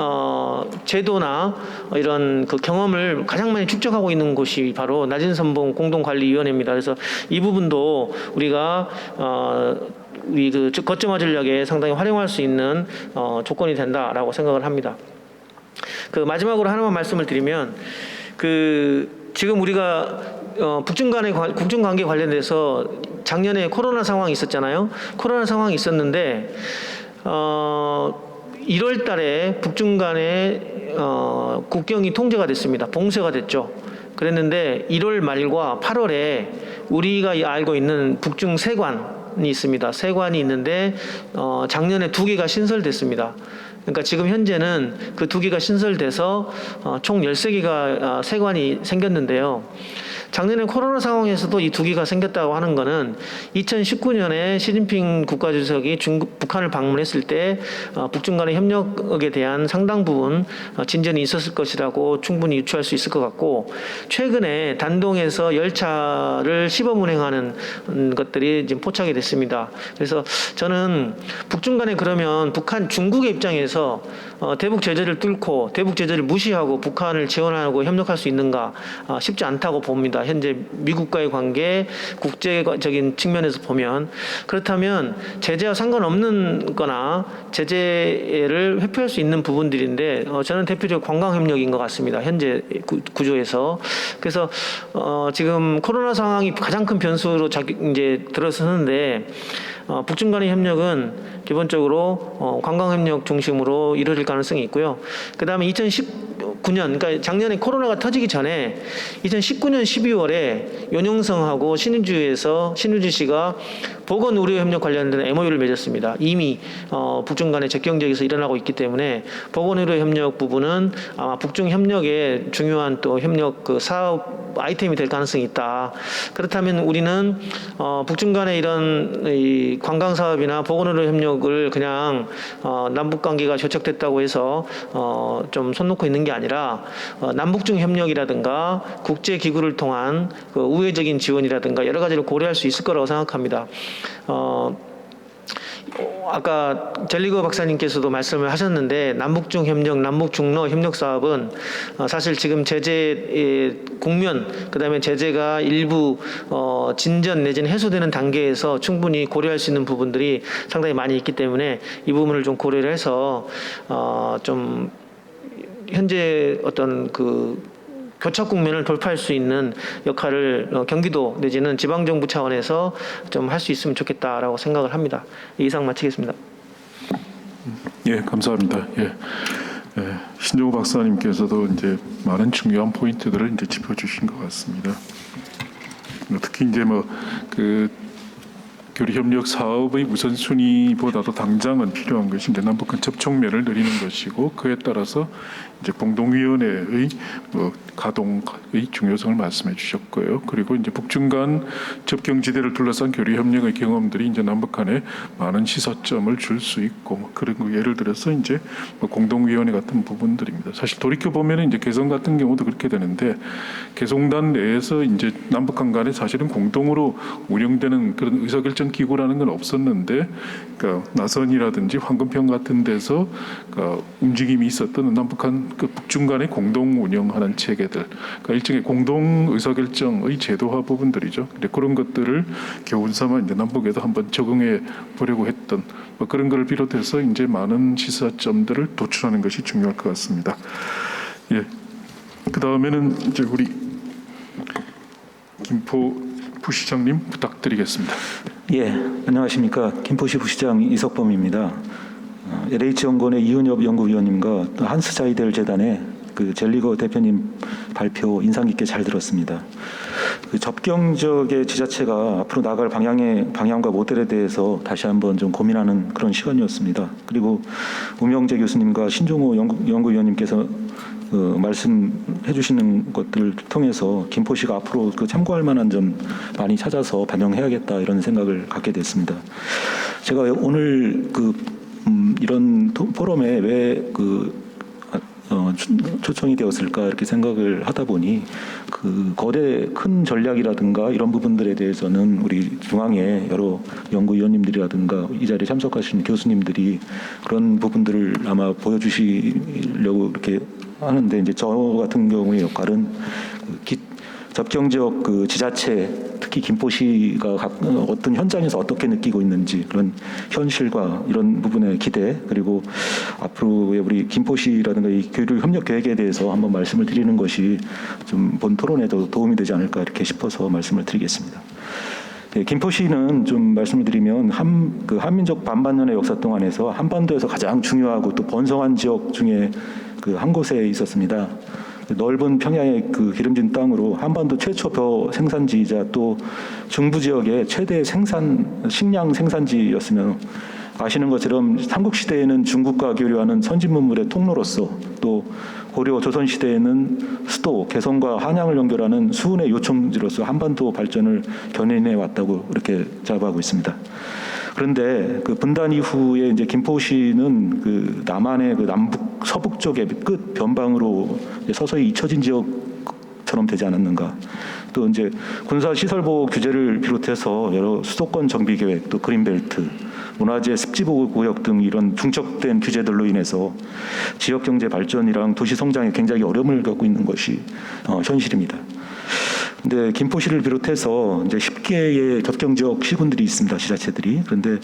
제도나 이런 그 경험을 가장 많이 축적하고 있는 곳이 바로 낮은 선봉 공동관리위원회입니다. 그래서 이 부분도 우리가 우리 그 거점화 전략에 상당히 활용할 수 있는 조건이 된다라고 생각을 합니다. 그 마지막으로 하나만 말씀을 드리면 지금 우리가 북중 관계 관련돼서 작년에 코로나 상황이 있었잖아요. 코로나 상황이 있었는데 1월 달에 북중 간에 국경이 통제가 됐습니다. 봉쇄가 됐죠. 그랬는데 1월 말과 8월에 우리가 알고 있는 북중 세관이 있습니다. 세관이 있는데 작년에 2개가 신설됐습니다. 그러니까 지금 현재는 그 2개가 신설돼서 총 13개가 세관이 생겼는데요. 작년에 코로나 상황에서도 이 2개가 생겼다고 하는 거는 2019년에 시진핑 국가주석이 북한을 방문했을 때 북중 간의 협력에 대한 상당 부분 진전이 있었을 것이라고 충분히 유추할 수 있을 것 같고, 최근에 단동에서 열차를 시범 운행하는 것들이 지금 포착이 됐습니다. 그래서 저는 북중 간에 그러면 중국의 입장에서 대북 제재를 뚫고 대북 제재를 무시하고 북한을 지원하고 협력할 수 있는가 쉽지 않다고 봅니다. 현재 미국과의 관계, 국제적인 측면에서 보면. 그렇다면 제재와 상관없는 거나 제재를 회피할 수 있는 부분들인데 저는 대표적으로 관광협력인 것 같습니다. 현재 구조에서. 그래서 지금 코로나 상황이 가장 큰 변수로 이제 들어서는데 북중 간의 협력은 기본적으로 관광협력 중심으로 이루어질 가능성이 있고요. 그 다음에 2019년, 그러니까 작년에 코로나가 터지기 전에 2019년 12월에 윤영성하고 신의주시가 보건의료협력 관련된 MOU를 맺었습니다. 이미 북중 간의 접경 지역에서 일어나고 있기 때문에 보건의료협력 부분은 아마 북중 협력의 중요한 또 협력 사업 아이템이 될 가능성이 있다. 그렇다면 우리는 북중 간의 이런 이 관광 사업이나 보건의료 협력을 그냥 남북 관계가 교착됐다고 해서 좀 손 놓고 있는 게 아니라 남북중 협력이라든가 국제 기구를 통한 그 우회적인 지원이라든가 여러 가지를 고려할 수 있을 거라고 생각합니다. 아까 젤리거 박사님께서도 말씀을 하셨는데 남북중 협력, 남북중러 협력 사업은 사실 지금 제재 국면, 그다음에 제재가 일부 진전 내지는 해소되는 단계에서 충분히 고려할 수 있는 부분들이 상당히 많이 있기 때문에 이 부분을 좀 고려를 해서 좀 현재 어떤 그 교착 국면을 돌파할 수 있는 역할을 경기도 내지는 지방정부 차원에서 좀 할 수 있으면 좋겠다라고 생각을 합니다. 이상 마치겠습니다. 예, 감사합니다. 신종호 박사님께서도 이제 많은 중요한 포인트들을 이제 짚어주신 것 같습니다. 특히 이제 교류협력 사업의 우선순위보다도 당장은 필요한 것이 이제 남북한 접촉면을 늘리는 것이고, 그에 따라서 이제 공동위원회의 가동의 중요성을 말씀해 주셨고요. 그리고 이제 북중 간 접경지대를 둘러싼 교류협력의 경험들이 이제 남북한에 많은 시사점을 줄 수 있고, 그런 거 예를 들어서 이제 공동위원회 같은 부분들입니다. 사실 돌이켜 보면은 이제 개성 같은 경우도 그렇게 되는데, 개성단 내에서 이제 남북한 간에 사실은 공동으로 운영되는 그런 의사결정 기구라는 건 없었는데, 그러니까 나선이라든지 황금평 같은 데서 움직임이 있었던 남북한 북중 간의 공동 운영하는 체계들, 그러니까 일종의 공동 의사결정의 제도화 부분들이죠. 근데 그런 것들을 교훈 삼아 이제 남북에도 한번 적응해 보려고 했던 그런 것을 비롯해서 이제 많은 시사점들을 도출하는 것이 중요할 것 같습니다. 예. 그 다음에는 이제 우리 김포 부시장님 부탁드리겠습니다. 예, 안녕하십니까. 김포시 부시장 이석범입니다. LH연구원의 이은엽 연구위원님과 또 한스자이델 재단의 그 젤리거 대표님 발표 인상 깊게 잘 들었습니다. 그 접경 지역의 지자체가 앞으로 나갈 방향과 모델에 대해서 다시 한번 좀 고민하는 그런 시간이었습니다. 그리고 우명재 교수님과 신종호 연구위원님께서 말씀해 주시는 것들을 통해서 김포시가 앞으로 참고할 만한 점 많이 찾아서 반영해야겠다 이런 생각을 갖게 됐습니다. 제가 오늘 이런 포럼에 왜 초청이 되었을까 이렇게 생각을 하다 보니 거대 큰 전략이라든가 이런 부분들에 대해서는 우리 중앙의 여러 연구위원님들이라든가 이 자리에 참석하신 교수님들이 그런 부분들을 아마 보여주시려고 이렇게 하는데, 이제 저 같은 경우의 역할은 접경 지역 그 지자체, 특히 김포시가 어떤 현장에서 어떻게 느끼고 있는지 그런 현실과 이런 부분의 기대, 그리고 앞으로의 우리 김포시라든가 이 교류 협력 계획에 대해서 한번 말씀을 드리는 것이 좀 본 토론에도 도움이 되지 않을까 이렇게 싶어서 말씀을 드리겠습니다. 네, 김포시는 좀 말씀을 드리면 한민족 반반년의 역사 동안에서 한반도에서 가장 중요하고 또 번성한 지역 중에 그 한 곳에 있었습니다. 넓은 평야의 그 기름진 땅으로 한반도 최초 벼 생산지이자 또 중부 지역의 최대 식량 생산지였으며, 아시는 것처럼 삼국시대에는 중국과 교류하는 선진문물의 통로로서, 또 고려 조선시대에는 수도, 개성과 한양을 연결하는 수은의 요충지로서 한반도 발전을 견인해 왔다고 이렇게 자부하고 있습니다. 그런데 그 분단 이후에 이제 김포시는 그 남한의 그 남북 서북 쪽의 끝 변방으로 서서히 잊혀진 지역처럼 되지 않았는가. 또 이제 군사 시설 보호 규제를 비롯해서 여러 수도권 정비 계획, 또 그린벨트, 문화재 습지 보호 구역 등 이런 중첩된 규제들로 인해서 지역 경제 발전이랑 도시 성장에 굉장히 어려움을 겪고 있는 것이 현실입니다. 근데 김포시를 비롯해서 이제 10개의 접경 지역 시군들이 있습니다, 지자체들이. 그런데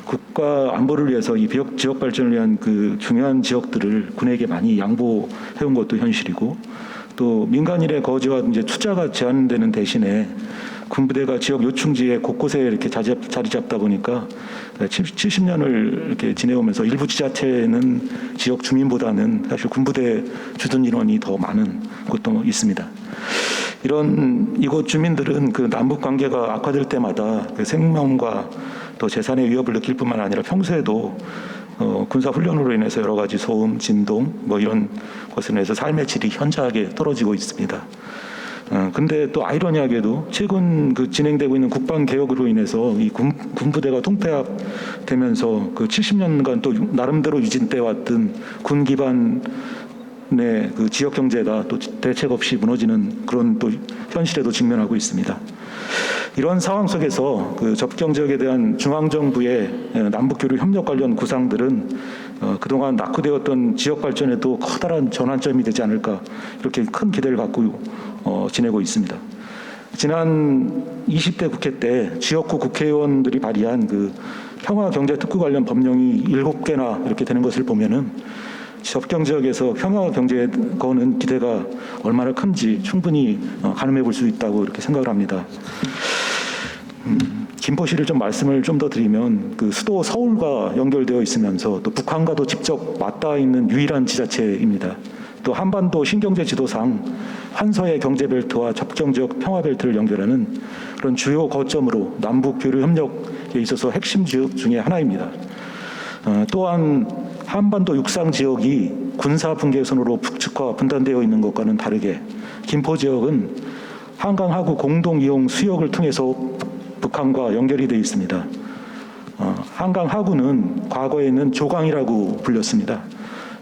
국가 안보를 위해서 이 지역 발전을 위한 그 중요한 지역들을 군에게 많이 양보해온 것도 현실이고, 또 민간인의 거지와 이제 투자가 제한되는 대신에 군부대가 지역 요충지에 곳곳에 이렇게 자리 잡다 보니까 70년을 이렇게 지내오면서 일부 지자체는 지역 주민보다는 사실 군부대 주둔 인원이 더 많은 곳도 있습니다. 이곳 주민들은 그 남북 관계가 악화될 때마다 그 생명과 또 재산의 위협을 느낄 뿐만 아니라 평소에도 군사 훈련으로 인해서 여러 가지 소음, 진동 뭐 이런 것으로 인해서 삶의 질이 현저하게 떨어지고 있습니다. 근데 또 아이러니하게도 최근 그 진행되고 있는 국방 개혁으로 인해서 이 군부대가 통폐합되면서 그 70년간 또 나름대로 유진돼 왔던 군 기반 네, 그 지역 경제가 또 대책 없이 무너지는 그런 또 현실에도 직면하고 있습니다. 이런 상황 속에서 그 접경 지역에 대한 중앙 정부의 남북 교류 협력 관련 구상들은 그동안 낙후되었던 지역 발전에도 커다란 전환점이 되지 않을까, 이렇게 큰 기대를 갖고 지내고 있습니다. 지난 20대 국회 때 지역구 국회의원들이 발의한 그 평화 경제 특구 관련 법령이 7개나 이렇게 되는 것을 보면은 접경 지역에서 평화 경제에 거는 기대가 얼마나 큰지 충분히 가늠해 볼 수 있다고 이렇게 생각을 합니다. 김포시를 좀 말씀을 좀 더 드리면 그 수도 서울과 연결되어 있으면서 또 북한과도 직접 맞닿아 있는 유일한 지자체입니다. 또 한반도 신경제 지도상 환서의 경제벨트와 접경 지역 평화벨트를 연결하는 그런 주요 거점으로 남북 교류 협력에 있어서 핵심 지역 중에 하나입니다. 또한 한반도 육상 지역이 군사 분계선으로 북측과 분단되어 있는 것과는 다르게 김포 지역은 한강 하구 공동 이용 수역을 통해서 북한과 연결이 되어 있습니다. 한강 하구는 과거에는 조강이라고 불렸습니다.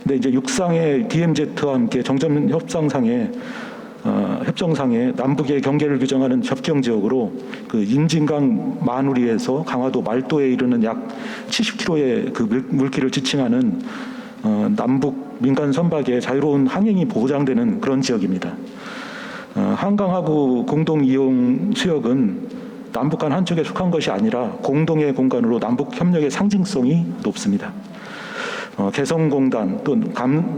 근데 이제 육상의 DMZ와 함께 정전 협정상에 남북의 경계를 규정하는 접경 지역으로 그 인진강 만우리에서 강화도 말도에 이르는 약 70km의 그 물길을 지칭하는 남북 민간 선박의 자유로운 항행이 보장되는 그런 지역입니다. 한강하구 공동 이용 수역은 남북 간 한쪽에 속한 것이 아니라 공동의 공간으로 남북 협력의 상징성이 높습니다. 개성공단 또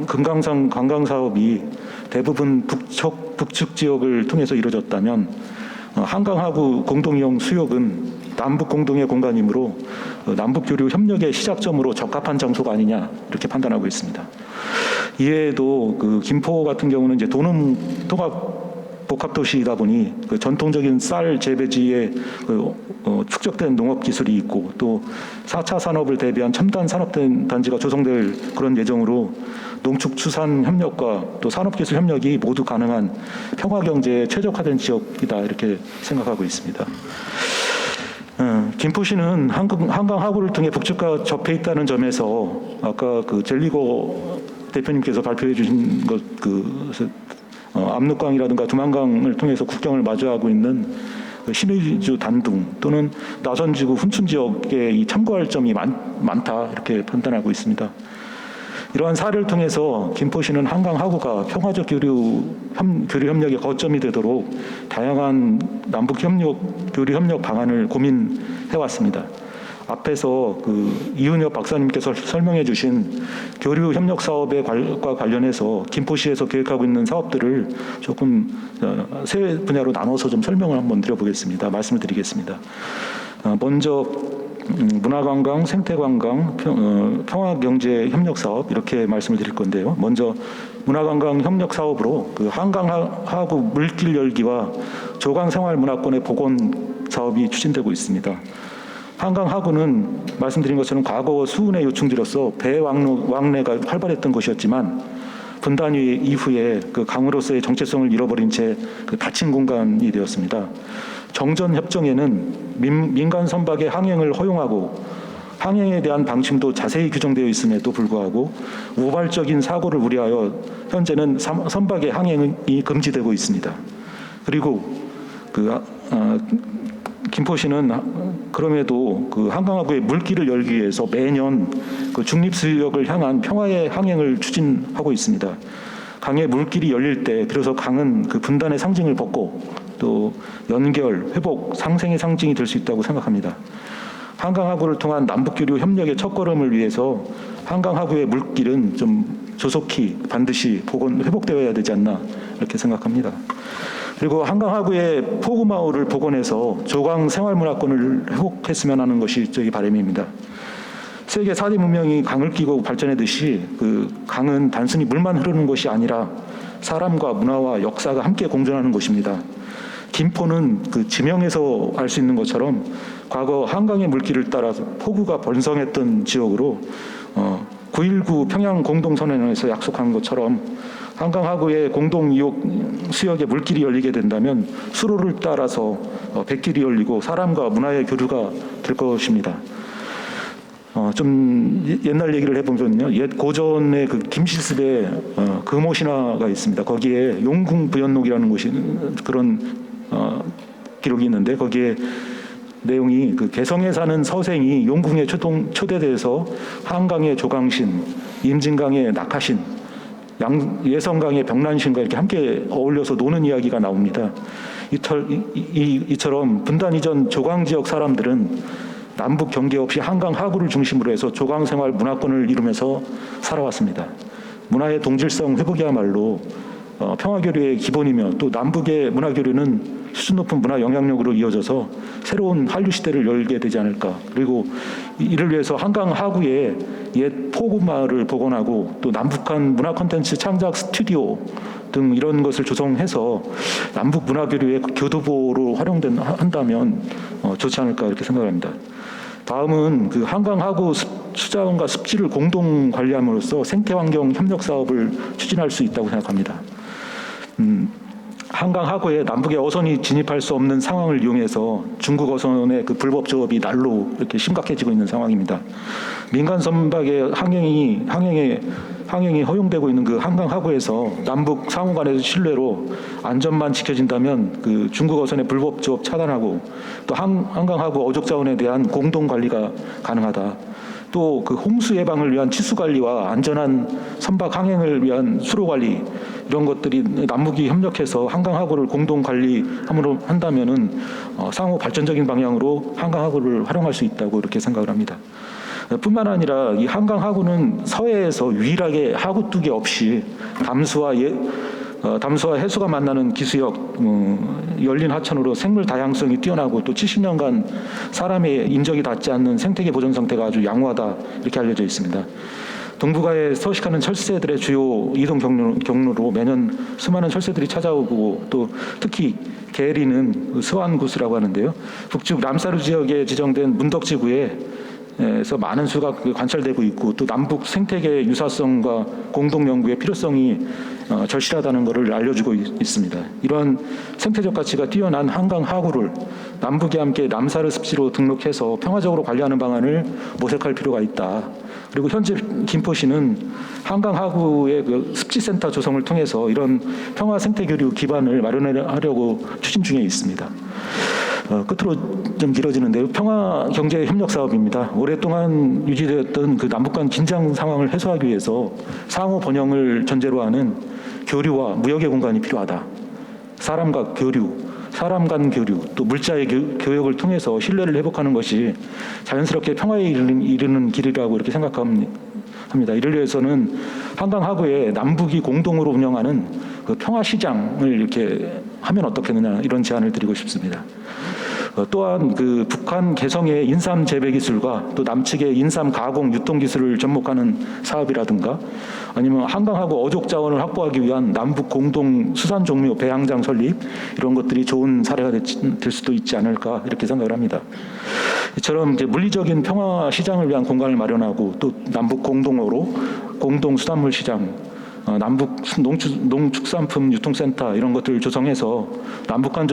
금강산 관광사업이 대부분 북측 지역을 통해서 이루어졌다면 한강하구 공동이용 수역은 남북 공동의 공간이므로 남북 교류 협력의 시작점으로 적합한 장소가 아니냐 이렇게 판단하고 있습니다. 이외에도 그 김포 같은 경우는 이제 도농 통합 복합도시이다 보니 그 전통적인 쌀 재배지에 축적된 농업 기술이 있고 또 4차 산업을 대비한 첨단 산업단지가 조성될 그런 예정으로 농축수산 협력과 또 산업기술 협력이 모두 가능한 평화경제에 최적화된 지역이다 이렇게 생각하고 있습니다. 김포시는 한강 하구를 통해 북측과 접해 있다는 점에서 아까 그 젤리거 대표님께서 발표해 주신 것 압록강이라든가 두만강을 통해서 국경을 마주하고 있는 신의주 단둥 또는 나선지구 훈춘 지역에 이 참고할 점이 많다 이렇게 판단하고 있습니다. 이러한 사례를 통해서 김포시는 한강 하구가 평화적 교류 협력의 거점이 되도록 다양한 남북 교류 협력 방안을 고민해 왔습니다. 앞에서 이은엽 박사님께서 설명해 주신 교류 협력 사업과 관련해서 김포시에서 계획하고 있는 사업들을 조금 세 분야로 나눠서 좀 설명을 한번 드려보겠습니다. 말씀을 드리겠습니다. 먼저 문화관광, 생태관광, 평화경제 협력 사업 이렇게 말씀을 드릴 건데요. 먼저 문화관광 협력 사업으로 한강하구 물길 열기와 조강생활문화권의 복원 사업이 추진되고 있습니다. 한강하구는 말씀드린 것처럼 과거 수운의 요충지로서 배 왕래가 활발했던 곳이었지만 분단 이후에 강으로서의 정체성을 잃어버린 채 닫힌 공간이 되었습니다. 정전협정에는 민간 선박의 항행을 허용하고 항행에 대한 방침도 자세히 규정되어 있음에도 불구하고 우발적인 사고를 우려하여 현재는 선박의 항행이 금지되고 있습니다. 그리고 김포시는 그럼에도 한강하구의 물길을 열기 위해서 매년 중립수역을 향한 평화의 항행을 추진하고 있습니다. 강의 물길이 열릴 때 그래서 강은 분단의 상징을 벗고 또 연결, 회복, 상생의 상징이 될 수 있다고 생각합니다. 한강하구를 통한 남북교류 협력의 첫걸음을 위해서 한강하구의 물길은 좀 조속히 반드시 회복되어야 되지 않나 이렇게 생각합니다. 그리고 한강하구의 포구마을을 복원해서 조강 생활문화권을 회복했으면 하는 것이 저희 바람입니다. 세계 4대 문명이 강을 끼고 발전하듯이 강은 단순히 물만 흐르는 것이 아니라 사람과 문화와 역사가 함께 공존하는 곳입니다. 김포는 지명에서 알 수 있는 것처럼 과거 한강의 물길을 따라서 포구가 번성했던 지역으로 9.19 평양 공동선언에서 약속한 것처럼 한강하구의 공동이용 수역의 물길이 열리게 된다면 수로를 따라서 백길이 열리고 사람과 문화의 교류가 될 것입니다. 좀 옛날 얘기를 해보면요, 옛 고전의 김시습의 금오신화가 있습니다. 거기에 용궁부연록이라는 곳이 그런 기록이 있는데 거기에 내용이 개성에 사는 서생이 용궁에 초대돼서 한강의 조강신, 임진강의 낙하신, 예성강의 병난신과 이렇게 함께 어울려서 노는 이야기가 나옵니다. 이처럼 분단 이전 조강 지역 사람들은 남북 경계 없이 한강 하구를 중심으로 해서 조강 생활 문화권을 이루면서 살아왔습니다. 문화의 동질성 회복이야말로 평화교류의 기본이며 또 남북의 문화교류는 수준 높은 문화 영향력으로 이어져서 새로운 한류 시대를 열게 되지 않을까. 그리고 이를 위해서 한강 하구에 옛 포구마을을 복원하고 또 남북한 문화 콘텐츠 창작 스튜디오 등 이런 것을 조성해서 남북 문화교류의 교두보로 한다면 좋지 않을까 이렇게 생각합니다. 다음은 한강 하구 수자원과 습지를 공동 관리함으로써 생태환경 협력 사업을 추진할 수 있다고 생각합니다. 한강 하구에 남북의 어선이 진입할 수 없는 상황을 이용해서 중국 어선의 불법 조업이 날로 이렇게 심각해지고 있는 상황입니다. 민간 선박의 항행이 허용되고 있는 한강 하구에서 남북 상호 간의 신뢰로 안전만 지켜진다면 중국 어선의 불법 조업 차단하고 또 한강 하구 어족 자원에 대한 공동 관리가 가능하다. 또 홍수 예방을 위한 치수 관리와 안전한 선박 항행을 위한 수로 관리 이런 것들이 남북이 협력해서 한강 하구를 공동 관리함으로 한다면은 상호 발전적인 방향으로 한강 하구를 활용할 수 있다고 이렇게 생각을 합니다. 뿐만 아니라 이 한강 하구는 서해에서 유일하게 하구 뚜기 없이 담수와 해수가 만나는 기수역 열린 하천으로 생물 다양성이 뛰어나고 또 70년간 사람의 인적이 닿지 않는 생태계 보존 상태가 아주 양호하다 이렇게 알려져 있습니다. 동북아에 서식하는 철새들의 주요 이동 경로로 매년 수많은 철새들이 찾아오고 또 특히 게리는 스완구스라고 하는데요. 북측 람사르 지역에 지정된 문덕지구에서 많은 수가 관찰되고 있고 또 남북 생태계 유사성과 공동 연구의 필요성이 절실하다는 것을 알려주고 있습니다. 이러한 생태적 가치가 뛰어난 한강 하구를 남북이 함께 람사르 습지로 등록해서 평화적으로 관리하는 방안을 모색할 필요가 있다. 그리고 현재 김포시는 한강 하구의 습지센터 조성을 통해서 이런 평화 생태교류 기반을 마련하려고 추진 중에 있습니다. 끝으로 좀 길어지는데요. 평화 경제 협력 사업입니다. 오랫동안 유지되었던 그 남북 간 긴장 상황을 해소하기 위해서 상호 번영을 전제로 하는 교류와 무역의 공간이 필요하다. 사람과 교류, 사람 간 교류, 또 물자의 교역을 통해서 신뢰를 회복하는 것이 자연스럽게 평화에 이르는 길이라고 이렇게 생각합니다. 이를 위해서는 한강 하구에 남북이 공동으로 운영하는 그 평화 시장을 이렇게 하면 어떻겠느냐 이런 제안을 드리고 싶습니다. 또한 그 북한 개성의 인삼 재배 기술과 또 남측의 인삼 가공 유통 기술을 접목하는 사업이라든가 아니면 한강하고 어족 자원을 확보하기 위한 남북 공동 수산 종묘 배양장 설립 이런 것들이 좋은 사례가 될 수도 있지 않을까 이렇게 생각을 합니다. 이처럼 이제 물리적인 평화 시장을 위한 공간을 마련하고 또 남북 공동어로 공동 수산물 시장 남북 농축산품 유통센터 이런 것들을 조성해서 남북한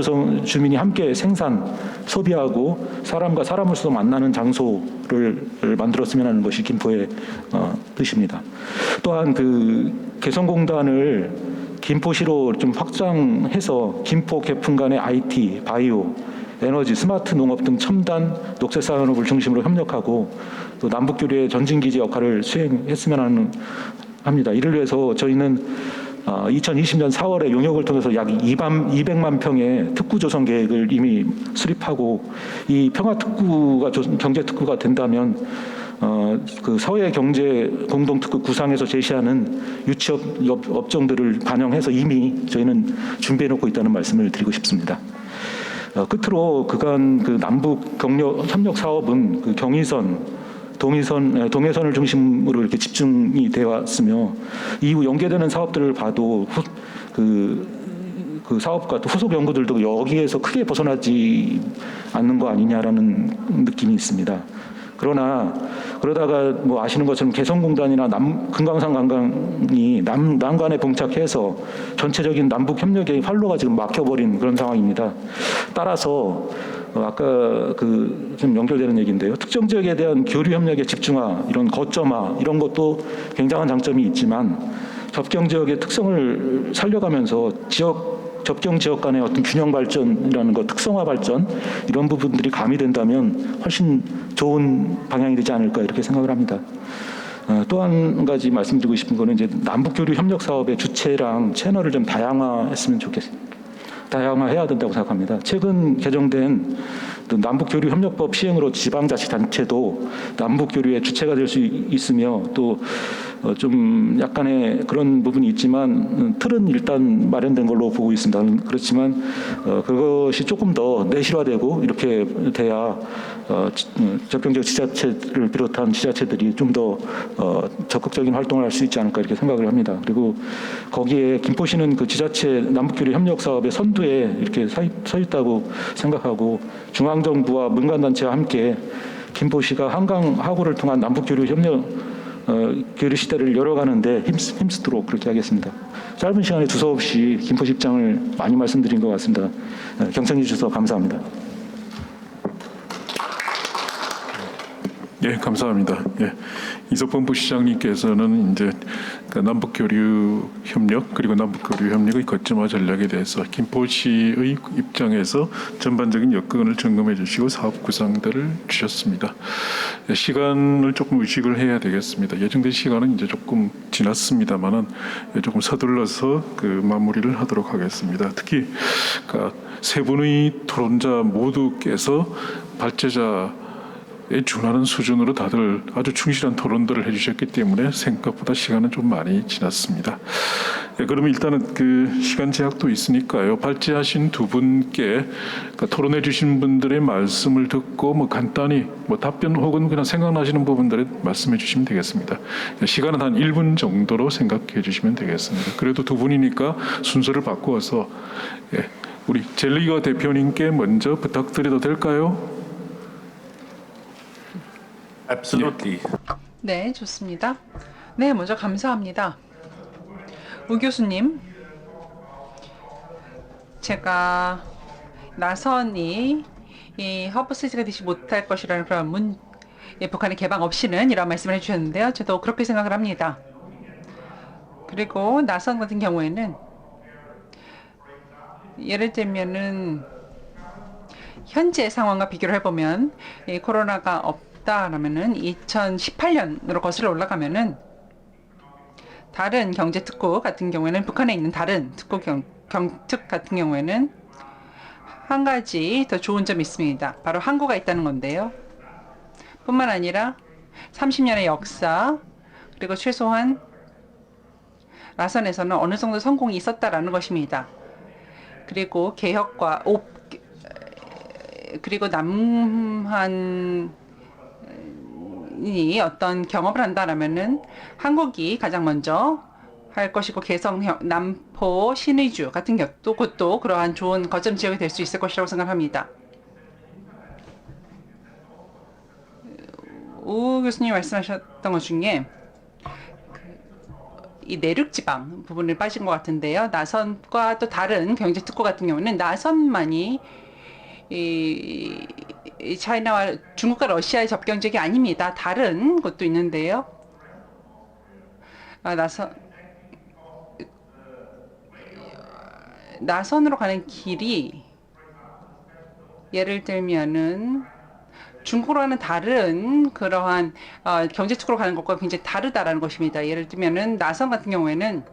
주민이 함께 생산, 소비하고 사람과 사람으로서 만나는 장소를 만들었으면 하는 것이 김포의 뜻입니다. 또한 그 개성공단을 김포시로 좀 확장해서 김포 개풍 간의 IT, 바이오, 에너지, 스마트 농업 등 첨단 녹색 산업을 중심으로 협력하고 또 남북 교류의 전진기지 역할을 수행했으면 합니다. 이를 위해서 저희는 2020년 4월에 용역을 통해서 약 200만 평의 특구 조성 계획을 이미 수립하고 이 평화 특구가 경제 특구가 된다면 그 서해 경제 공동 특구 구상에서 제시하는 유치업 업종들을 반영해서 이미 저희는 준비해 놓고 있다는 말씀을 드리고 싶습니다. 끝으로 그간 그 남북 경력 협력 사업은 그 경의선 동해선을 중심으로 이렇게 집중이 되어 왔으며 이후 연계되는 사업들을 봐도 그 사업과 또 후속 연구들도 여기에서 크게 벗어나지 않는 거 아니냐라는 느낌이 있습니다. 그러다가 뭐 아시는 것처럼 개성공단이나 금강산 관광이 난관에 봉착해서 전체적인 남북 협력의 활로가 지금 막혀버린 그런 상황입니다. 따라서 아까 좀 연결되는 얘기인데요. 특정 지역에 대한 교류 협력의 집중화, 이런 거점화 이런 것도 굉장한 장점이 있지만 접경 지역의 특성을 살려가면서 접경 지역 간의 어떤 균형 발전이라는 것, 특성화 발전 이런 부분들이 가미된다면 훨씬 좋은 방향이 되지 않을까 이렇게 생각을 합니다. 또 한 가지 말씀드리고 싶은 거는 이제 남북 교류 협력 사업의 주체랑 채널을 좀 다양화했으면 좋겠습니다. 다양화해야 된다고 생각합니다. 최근 개정된 남북교류 협력법 시행으로 지방자치단체도 남북교류의 주체가 될 수 있으며 또 좀 약간의 그런 부분이 있지만 틀은 일단 마련된 걸로 보고 있습니다. 그렇지만 그것이 조금 더 내실화되고 이렇게 돼야 접경지역 지자체를 비롯한 지자체들이 좀 더 적극적인 활동을 할 수 있지 않을까 이렇게 생각을 합니다. 그리고 거기에 김포시는 그 지자체 남북교류 협력 사업의 선두에 이렇게 서 있다고 생각하고 중앙정부와 민간단체와 함께 김포시가 한강 하구를 통한 남북교류 협력 교류 시대를 열어가는데 힘쓰도록 그렇게 하겠습니다. 짧은 시간에 두서없이 김포시 입장을 많이 말씀드린 것 같습니다. 경청해 주셔서 감사합니다. 예, 감사합니다. 예, 이석범 부시장님께서는 이제 남북교류 협력 그리고 남북교류 협력의 거점화 전략에 대해서 김포시의 입장에서 전반적인 여건을 점검해 주시고 사업 구상들을 주셨습니다. 예, 시간을 조금 의식을 해야 되겠습니다. 예정된 시간은 이제 조금 지났습니다만은 조금 서둘러서 그 마무리를 하도록 하겠습니다. 특히 세 분의 토론자 모두께서 발제자 에 준하는 수준으로 다들 아주 충실한 토론들을 해주셨기 때문에 생각보다 시간은 좀 많이 지났습니다. 예, 그러면 일단은 그 시간 제약도 있으니까요. 발제하신 두 분께 토론해 주신 분들의 말씀을 듣고 뭐 간단히 뭐 답변 혹은 그냥 생각나시는 부분들을 말씀해 주시면 되겠습니다. 예, 시간은 한 1분 정도로 생각해 주시면 되겠습니다. 그래도 두 분이니까 순서를 바꾸어서 예, 우리 젤리거 대표님께 먼저 부탁드려도 될까요? Absolutely. 네, 좋습니다. 네, 먼저 감사합니다. 우 교수님, 제가 나선이 이 허브 스테이트가 되지 못할 것이라는 그런 북한의 개방 없이는 이런 말씀을 해주셨는데요. 저도 그렇게 생각을 합니다. 그리고 나선 같은 경우에는 예를 들면은 현재 상황과 비교를 해보면 이 코로나가 없다라면은 2018년으로 거슬러 올라가면은 다른 경제특구 같은 경우에는 북한에 있는 다른 특구 경특 같은 경우에는 한 가지 더 좋은 점이 있습니다. 바로 항구가 있다는 건데요. 뿐만 아니라 30년의 역사 그리고 최소한 라선에서는 어느 정도 성공이 있었다라는 것입니다. 그리고 개혁과 그리고 남한이 어떤 경험을 한다라면은 한국이 가장 먼저 할 것이고 개성, 남포, 신의주 같은 곳도 그러한 좋은 거점 지역이 될 수 있을 것이라고 생각합니다. 우 교수님 말씀하셨던 것 중에 이 내륙 지방 부분을 빠진 것 같은데요. 나선과 또 다른 경제 특구 같은 경우는 나선만이 이 차이나와 중국과 러시아의 접경 지역이 아닙니다. 다른 곳도 있는데요. 나선으로 가는 길이 예를 들면은 중국으로는 다른 그러한 경제 특구로 가는 것과 굉장히 다르다라는 것입니다. 예를 들면은 나선 같은 경우에는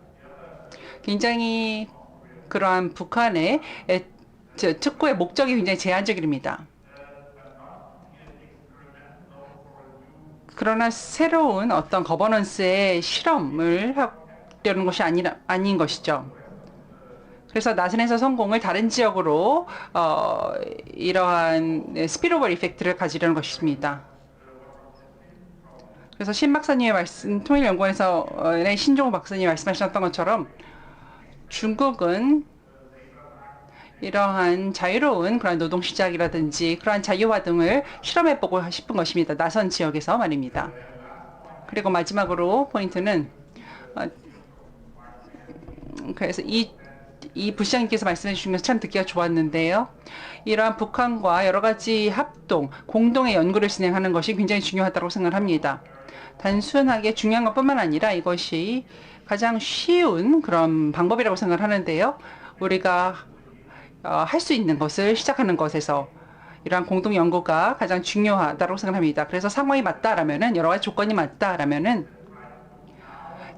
굉장히 그러한 북한의 특구의 목적이 굉장히 제한적입니다. 그러나 새로운 어떤 거버넌스의 실험을 하려는 것이 아닌 것이죠. 그래서 나선에서 성공을 다른 지역으로 이러한 스피로버 이펙트를 가지려는 것입니다. 그래서 신 박사님의 말씀, 통일연구원에서의 신종호 박사님이 말씀하셨던 것처럼 중국은 이러한 자유로운 그런 노동 시작이라든지 그러한 자유화 등을 실험해보고 싶은 것입니다. 나선 지역에서 말입니다. 그리고 마지막으로 포인트는 그래서 이 부시장님께서 말씀해 주신 것을 참 듣기가 좋았는데요. 이러한 북한과 여러 가지 합동, 공동의 연구를 진행하는 것이 굉장히 중요하다고 생각합니다. 단순하게 중요한 것뿐만 아니라 이것이 가장 쉬운 그런 방법이라고 생각하는데요. 우리가 할 수 있는 것을 시작하는 것에서 이러한 공동 연구가 가장 중요하다고 생각합니다. 그래서 상황이 맞다라면은 여러 가지 조건이 맞다라면은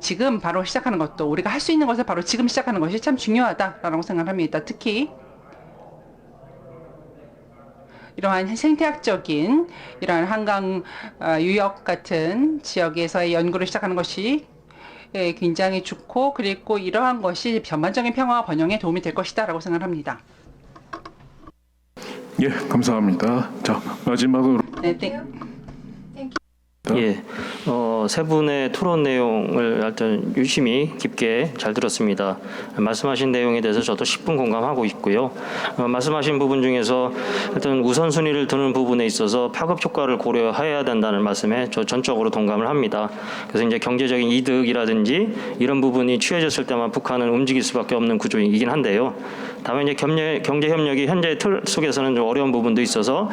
지금 바로 시작하는 것도 우리가 할 수 있는 것을 바로 지금 시작하는 것이 참 중요하다라고 생각합니다. 특히 이러한 생태학적인 이러한 한강 유역 같은 지역에서의 연구를 시작하는 것이 굉장히 좋고 그리고 이러한 것이 전반적인 평화와 번영에 도움이 될 것이다라고 생각합니다. 예, 감사합니다. 자, 마지막으로 네, 예, 세 분의 토론 내용을 하여튼 유심히 깊게 잘 들었습니다. 말씀하신 내용에 대해서 저도 10분 공감하고 있고요. 말씀하신 부분 중에서 하여튼 우선순위를 두는 부분에 있어서 파급 효과를 고려해야 된다는 말씀에 저 전적으로 동감을 합니다. 그래서 이제 경제적인 이득이라든지 이런 부분이 취해졌을 때만 북한은 움직일 수밖에 없는 구조이긴 한데요. 다만 이제 경제 협력이 현재 틀 속에서는 좀 어려운 부분도 있어서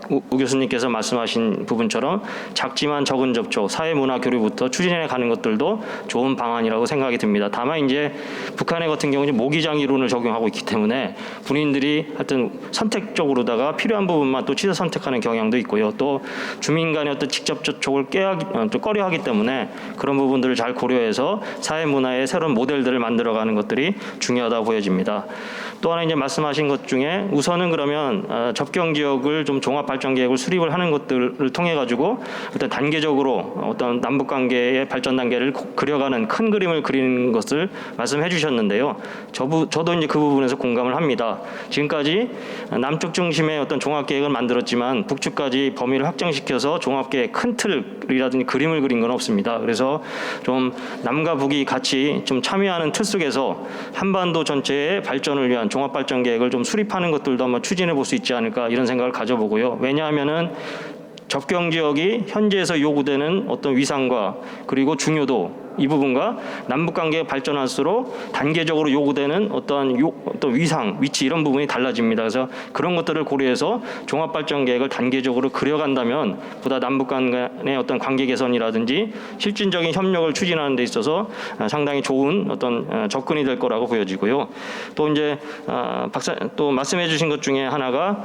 우 교수님께서 말씀하신 부분처럼 작지만 적은 접촉, 사회 문화 교류부터 추진해 가는 것들도 좋은 방안이라고 생각이 듭니다. 다만 이제 북한의 같은 경우는 모기장 이론을 적용하고 있기 때문에 군인들이 하여튼 선택적으로다가 필요한 부분만 또 취사 선택하는 경향도 있고요. 또 주민 간의 어떤 직접 접촉을 또 꺼려하기 때문에 그런 부분들을 잘 고려해서 사회 문화의 새로운 모델들을 만들어가는 것들이 중요하다고 보여집니다. 또 하나 이제 말씀하신 것 중에 우선은 그러면 접경 지역을 좀 종합 발전 계획을 수립을 하는 것들을 통해 가지고 어떤 단계적으로 어떤 남북 관계의 발전 단계를 그려가는 큰 그림을 그리는 것을 말씀해 주셨는데요. 저도 이제 그 부분에서 공감을 합니다. 지금까지 남쪽 중심의 어떤 종합 계획을 만들었지만 북측까지 범위를 확장시켜서 종합 계획 큰 틀이라든지 그림을 그린 건 없습니다. 그래서 좀 남과 북이 같이 좀 참여하는 틀 속에서 한반도 전체의 발전을 위한 종합 발전 계획을 좀 수립하는 것들도 한번 추진해 볼 수 있지 않을까 이런 생각을 가져보고요. 왜냐하면은 접경 지역이 현지에서 요구되는 어떤 위상과 그리고 중요도 이 부분과 남북 관계가 발전할수록 단계적으로 요구되는 어떤 위상, 위치 이런 부분이 달라집니다. 그래서 그런 것들을 고려해서 종합 발전 계획을 단계적으로 그려간다면 보다 남북 간의 어떤 관계 개선이라든지 실질적인 협력을 추진하는 데 있어서 상당히 좋은 어떤 접근이 될 거라고 보여지고요. 또 이제 또 말씀해 주신 것 중에 하나가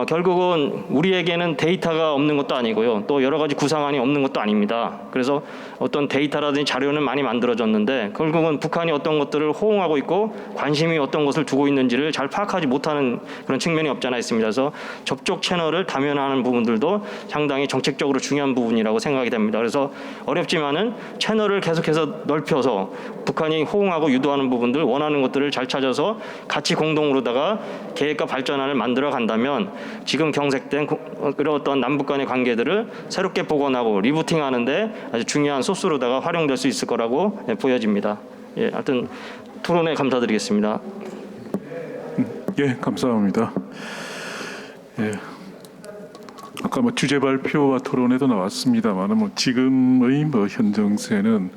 결국은 우리에게는 데이터가 없는 것도 아니고요. 또 여러 가지 구상안이 없는 것도 아닙니다. 그래서 어떤 데이터라든지 자료는 많이 만들어졌는데 결국은 북한이 어떤 것들을 호응하고 있고 관심이 어떤 것을 두고 있는지를 잘 파악하지 못하는 그런 측면이 없지 않아 있습니다. 그래서 접촉 채널을 다면화하는 부분들도 상당히 정책적으로 중요한 부분이라고 생각이 됩니다. 그래서 어렵지만은 채널을 계속해서 넓혀서 북한이 호응하고 유도하는 부분들, 원하는 것들을 잘 찾아서 같이 공동으로다가 계획과 발전안을 만들어 간다면 지금 경색된 그런 어떤 남북 간의 관계들을 새롭게 복원하고 리부팅하는데 아주 중요한 소스로다가 활용될 수 있을 거라고 보여집니다. 예, 하여튼 토론에 감사드리겠습니다. 예, 감사합니다. 예. 아까 뭐 주제 발표와 토론에도 나왔습니다만, 뭐 지금의 뭐 현 정세는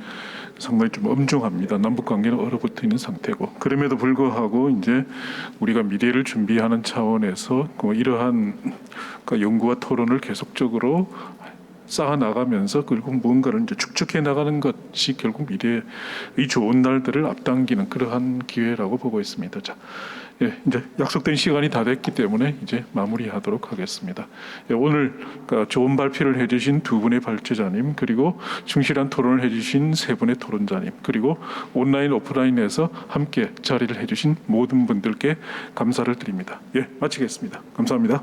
상당히 좀 엄중합니다. 남북 관계는 얼어붙어 있는 상태고, 그럼에도 불구하고 이제 우리가 미래를 준비하는 차원에서 이러한 연구와 토론을 계속적으로 쌓아 나가면서 결국 뭔가를 이제 축적해 나가는 것이 결국 미래의 좋은 날들을 앞당기는 그러한 기회라고 보고 있습니다. 자, 예, 이제 약속된 시간이 다 됐기 때문에 이제 마무리하도록 하겠습니다. 예, 오늘 좋은 발표를 해주신 두 분의 발제자님, 그리고 충실한 토론을 해주신 세 분의 토론자님, 그리고 온라인 오프라인에서 함께 자리를 해주신 모든 분들께 감사를 드립니다. 예, 마치겠습니다. 감사합니다.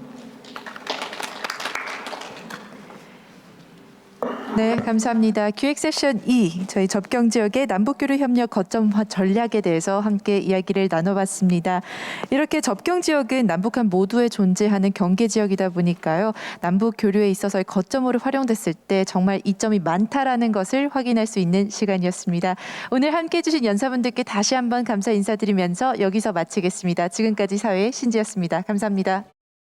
네, 감사합니다. 기획 세션 2, 저희 접경 지역의 남북교류 협력 거점 전략에 대해서 함께 이야기를 나눠봤습니다. 이렇게 접경 지역은 남북한 모두에 존재하는 경계 지역이다 보니까요. 남북 교류에 있어서의 거점으로 활용됐을 때 정말 이점이 많다라는 것을 확인할 수 있는 시간이었습니다. 오늘 함께해 주신 연사분들께 다시 한번 감사 인사드리면서 여기서 마치겠습니다. 지금까지 사회 신지였습니다. 감사합니다.